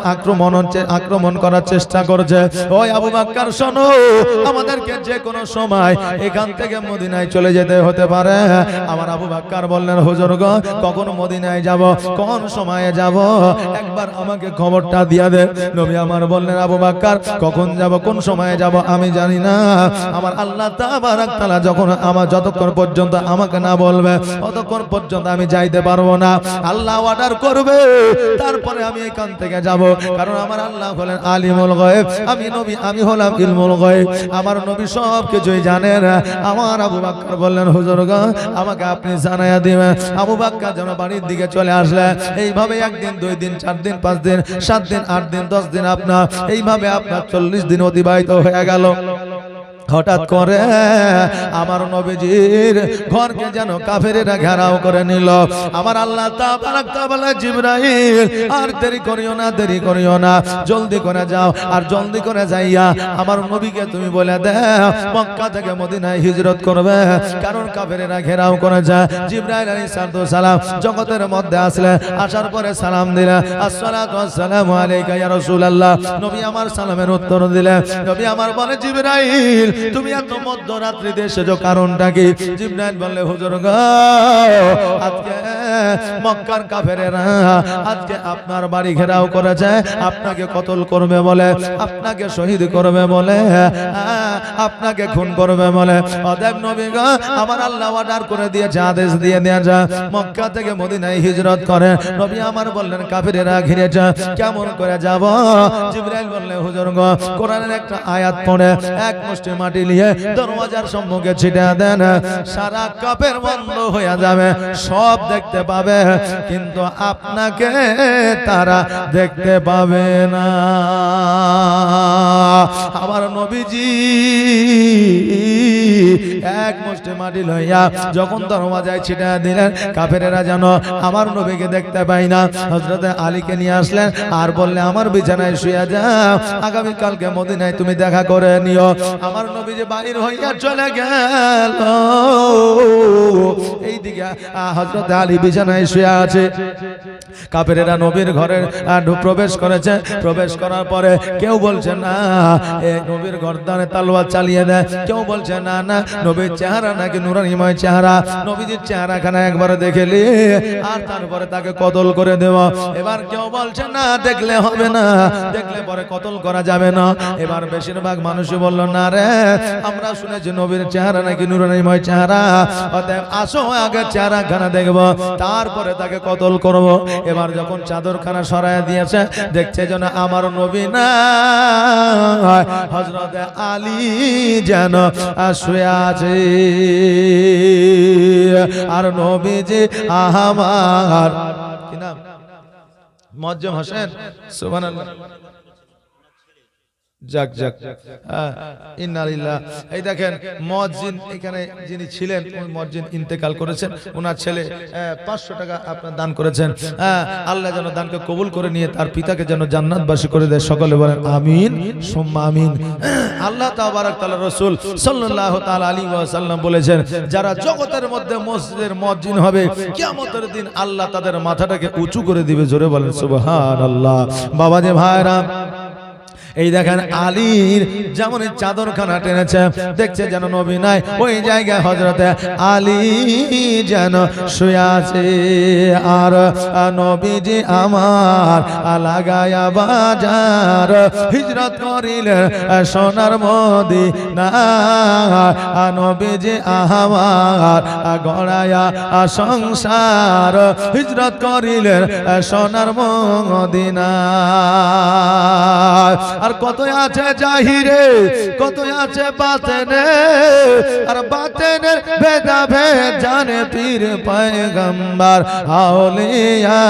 [SPEAKER 1] আক্রমণ করার চেষ্টা করছে। ওই আবু বকর শোনো, আমাদেরকে যে কোনো সময় এখান থেকে মদিনায় চলে যেতে হতে পারে। আমার আবু বকর বললেন, হুজুর গো কখন মদিনায় যাব, কোন সময়ে যাব, একবার আমাকে খবরটা দিয়া দে। নবী আমার বললেন, আবু বকর কখন যাব, কোন সময়ে যাব আমি জানি না। আমার আল্লাহ তাবারক তাআলা যতক্ষণ পর্যন্ত আমাকে না বলবে ততক্ষণ পর্যন্ত আমি যাইতে পারবো না। আল্লাহ অর্ডার করবে তারপরে আমি এখান থেকে যাব, কারণ আমার আল্লাহ হলেন আলিমুল গায়ব, আমি নবী, আমি হলাম ইলমুল গায়ব। আমার নবী সব কিছুই জানেন। আমার আবু বকর বললেন, হুজুর গো আমাকে আপনি জানাইয়া দিবেন। আবু বকর যেন বাড়ির দিকে চলে আসলেন। এইভাবে একদিন, 2 দিন, 4 দিন, 5 দিন, 7 দিন, 8 দিন, 10 দিন, এইভাবে আপনার 40 দিন অতিবাহিত হয়ে গেল। হঠাৎ করে আমার নবীজির ঘরকে যেন কাফেরেরা ঘেরাও করে নিল। আমার আল্লাহ তাবারক তাআলা জিবরাইল, আর দেরি করিও না, দেরি করিও না, জলদি করে যাও, আর জলদি করে যাইয়া আমার নবীকে তুমি বলে দাও মক্কা থেকে মদিনায় হিজরত করবে, কারণ কাফেরেরা ঘেরাও করেছে। জিবরাইল আলাইহিস সালাম জগতের মধ্যে আসলে, আসার পরে সালাম দিলেন, আসসালাতু ওয়াসসালামু আলাইকা ইয়া রাসূলুল্লাহ। নবী আমার সালামের উত্তর দিলেন। নবী আমার বলে, জিবরাইল তুমি এত মধ্যরাত্রিতে এসেছো, কারণটা কি? জিবরাইল বললে, হুজুর গো আজকে মক্কার কাফেরেরা আজকে আপনার বাড়ি ঘেরাও করেছে, আপনাকে কতল করবে বলে, আপনাকে শহীদ করবে বলে, আপনাকে খুন করবে বলে। অতএব নবী গো আমার আল্লাহ অর্ডার করে দিয়েছে, আদেশ দিয়ে দিয়েছে মক্কা থেকে মদিনায় হিজরত করে। নবী আমার বললেন, কাফেরেরা ঘিরেছে, কেমন করে যাব? জিবরাইল বললেন, হুজুর গো কোরআনের একটা আয়াত পড়ে এক মুষ্টি মাটি নিয়ে দরওয়াজার সম্মুখে ছিটা দেন, সারা কাফের বন্ধ হয়ে যাবে, সব দেখতে পাবে, কিন্তু আপনাকে তারা দেখতে পাবে না। আমার নবীজি এক মুষ্টি মাটি লইয়া যখন দরওয়াজায় ছিটা দিলেন, কাফেরেরা যেন আমার নবীকে দেখতে পায় না। হযরত আলীকে নিয়ে আসলেন, আর বললে, আমার বিছানায় শুয়ে যাও, আগামী কালকে মদিনায় তুমি দেখা করে নিও। আমার নবী যে বাহির হইয়া চলে গেল, এইদিকে হযরত আলী বিছানায় শুয়ে আছে। কাফেরেরা নবীর ঘরে প্রবেশ করেছে। প্রবেশ করার পরে কেউ বলছে না এই নবীর গর্দানে তলোয়ার চালিয়ে দেয়। কেউ বলছে না না, নবীর চেহারা নাকি নুরানিময় চেহারা, নবীজির চেহারাখানা একবার দেখেলে আর তারপরে তাকে কতল করে দেওয়া। এবার কেউ বলছে না, দেখলে হবে না, দেখলে পরে কতল করা যাবে না। এবার বেশিরভাগ মানুষই বলল না রে, আমরা শুনেছি নবীর চেহারা নাকি নুরানিময় চেহারা, অতএব আসো আগে চেহারাখানা দেখবো, তারপরে তাকে কতল করব। এবার যখন চাদরখানা সরায় দিয়েছে, দেখছে যেন আমার নবী না, হযরত আলী যেন শুয়ে আছে। আর নবীজি আমার কি নাম, মুআজ্জম হোসেন, সুবহানাল্লাহ, যাক যাক, ইন্না লিল্লাহ। এই দেখেন মুয়াজ্জিন এখানে যিনি ছিলেন, ওই মুয়াজ্জিন ইন্তেকাল করেছেন, ওনার ছেলে 500 টাকা আপনার দান করেছেন। আল্লাহ যেন দানকে কবুল করে নিয়ে তার পিতাকে যেন জান্নাতবাসী করে দেয়। সকলে বলেন আমিন সুম্মা আমিন। আল্লাহ তাবারক তাআলা রাসূল সাল্লাল্লাহু তাআলা আলাইহি ওয়াসাল্লাম বলেছেন, যারা জগতের মধ্যে মসজিদের মুয়াজ্জিন হবে, কিয়ামতের দিন আল্লাহ তাদের মাথাটাকে উঁচু করে দিবে। জোরে বলেন সুবহানাল্লাহ। বাবাজি ভাইরা, এই দেখেন আলীর যেমন চাদরখানা টেনেছে, দেখছে যেন নবী নাই, ওই জায়গায় হযরতে আলী যেন শুয়ে আছে। আর নবীজি আমার লাগায়া বাজার হিজরত করিলেন সোনার মদিনা। নবীজি আমার গড়ায়া সংসার হিজরত করিলেন সোনার মদিনা। আর কত আছে জাহিরে, কত আছে বাতেনে, আর বাতেনের ভেদাভেদ জানে পীর পয়গম্বর আউলিয়া।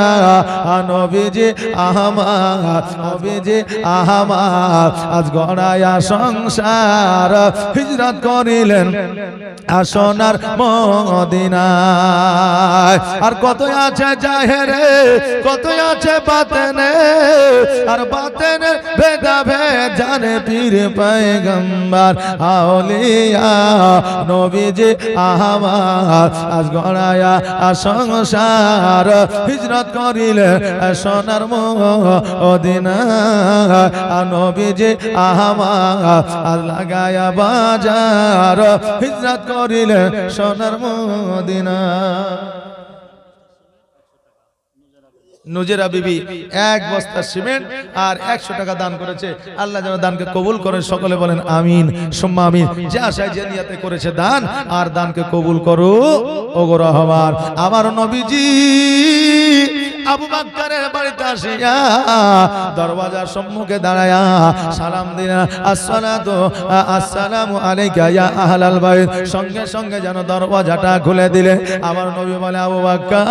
[SPEAKER 1] নবীজি আমার, নবীজি আমার আজ গড়ায়া সংসার হিজরত করিলেন সোনার মদিনায়। আর কত আছে জাহেরে, কত আছে বাতেনে, আর বাতেনের ভেদাভেদ জানে পীর পয়গম্বর আউলিয়া। নবীজি আমার আজ গড়ায়া সংসার হিজরত করিলে সোনার মদিনা। নবীজি আমার আজ লাগায়া বাজার হিজরত করিলে সোনার মদিনা। নুজেরা বিবি 1 বস্তা সিমেন্ট আর 100 টাকা দান করেছে। আল্লাহ যেন দানকে কবুল করেন। সকলে বলেন আমিন সুম্মা আমিন। যে আশায় যে নিয়তে করেছে দান, আর দানকে কবুল করো ওগো রহমান। আমার নবীজি আবু বকরের বাড়িতে আসিয়া দরওয়াজার সম্মুখে দাঁড়ায়া সালাম দিলেন, আসসালাতু আসসালামু আলাইকা ইয়া আহলাল বাইত। সঙ্গে সঙ্গে যেন দরওয়াজাটা খুলে দিলে। আমার নবী বলে, আবু বকর,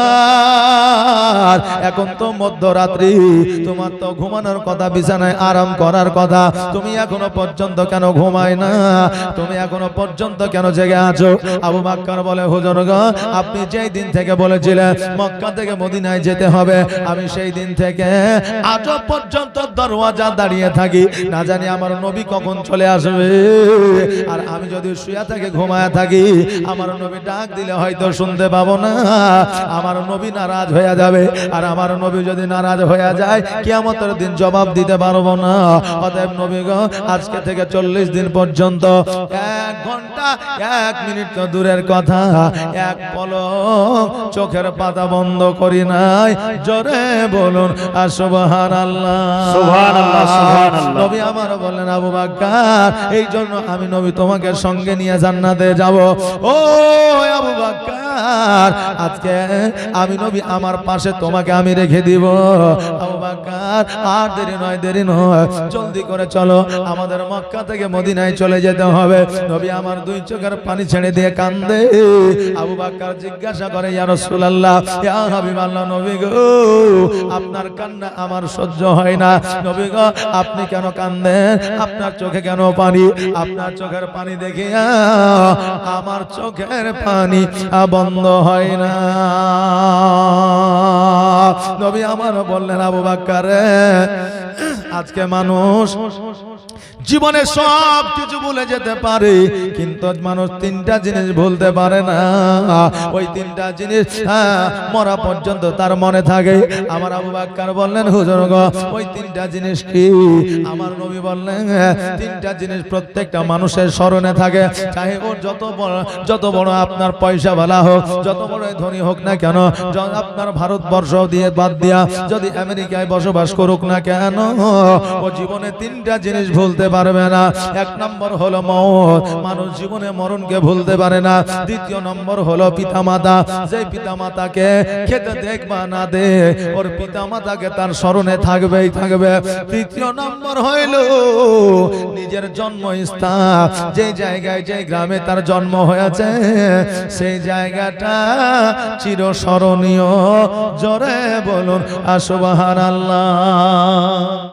[SPEAKER 1] এখন তো মধ্যরাত্রি, তোমার তো ঘুমানোর কথা, বিছানায় আরাম করার কথা, তুমি এখনো পর্যন্ত কেন ঘুমায় না? তুমি এখনো পর্যন্ত কেন জেগে আছো? আবু বকর বলে, হুজুর গো, আপনি যেই দিন থেকে বলেছিলেন মক্কা থেকে মদিনায় যেতে হবে, আমি সেই দিন থেকে আজও পর্যন্ত দরওয়াজা দাঁড়িয়ে থাকি, না জানি আমার নবী কখন চলে আসবে। আর আমি যদি শুয়ে থাকি, ঘুমায় থাকি, আমার নবী ডাক দিলে হয়তো শুনতে পাবো না, আমার নবী নারাজ হয়ে যাবে। আর আমার নবী যদি নারাজ হয়ে যায়, কিয়ামতের দিন জবাব দিতে পারবো না। অতএব নবী গো, আজকে থেকে 40 দিন পর্যন্ত 1 ঘন্টা 1 মিনিট তো দূরের কথা, এক পলক চোখের পাতা বন্ধ করি নাই। জোরে বলুন সুবহানাল্লাহ,
[SPEAKER 3] সুবহানাল্লাহ, সুবহানাল্লাহ।
[SPEAKER 1] নবী আমার বললেন, আবু বকর, এই জন্য আমি নবী তোমাকে সঙ্গে নিয়ে জান্নাতে যাব। ও আবু বকর, আজকে আমি নবী আমার পাশে তোমাকে আমি রেখে দিব। আবু বকর, আর দেরি নয়, দেরি নয়, জলদি করে চলো, আমাদের মক্কা থেকে মদিনায় চলে যেতে হবে। নবী আমার 2 চোখের পানি ছেড়ে দিয়ে কান্দে। আবু বকর জিজ্ঞাসা করে, ইয়া রাসূলুল্লাহ, ইয়া হাবিবাল্লাহ, নবী গো, আপনার কান্না আমার সহ্য হয় না। নবী গো, আপনি কেন কান্দেন? আপনার চোখে কেন পানি? আপনার চোখের পানি দেখে আমার চোখের পানি বন্ধ হয় না। নবী আমার বললেন, আবু বকর, আজকে মানুষ জীবনে সব কিছু ভুলে যেতে পারে, কিন্তু মানুষ তিনটা জিনিস ভুলতে পারে না। ওই তিনটা জিনিস মরা পর্যন্ত তার মনে থাকে। আমার আবু বাক্কার বললেন, হুজুর গো, ওই তিনটা জিনিস কি? আমার নবী বললেন, তিনটা জিনিস প্রত্যেকটা মানুষের স্মরণে থাকে, চাহে ওর যত বড় আপনার পয়সা ভালা হোক, যত বড় ধনী হোক না কেন, আপনার ভারতবর্ষ দিয়ে বাদ দিয়া যদি আমেরিকায় বসবাস করুক না কেন, ও জীবনে তিনটা জিনিস ভুলতে পারবে না। এক নম্বর হলো মওত, মানুষ জীবনে মরণকে ভুলতে পারে না। দ্বিতীয় নম্বর হলো পিতামাতা, যে পিতামাতাকে খেতে দেখ বা না দেখ, ওর পিতামাতাকে তার স্মরণে থাকবেই থাকবে। তৃতীয় নম্বর হইল নিজের জন্মস্থান, যে জায়গায় যে গ্রামে তার জন্ম হয়েছে, সেই জায়গাটা চিরস্মরণীয়। জোরে বলুন সুবহানাল্লাহ।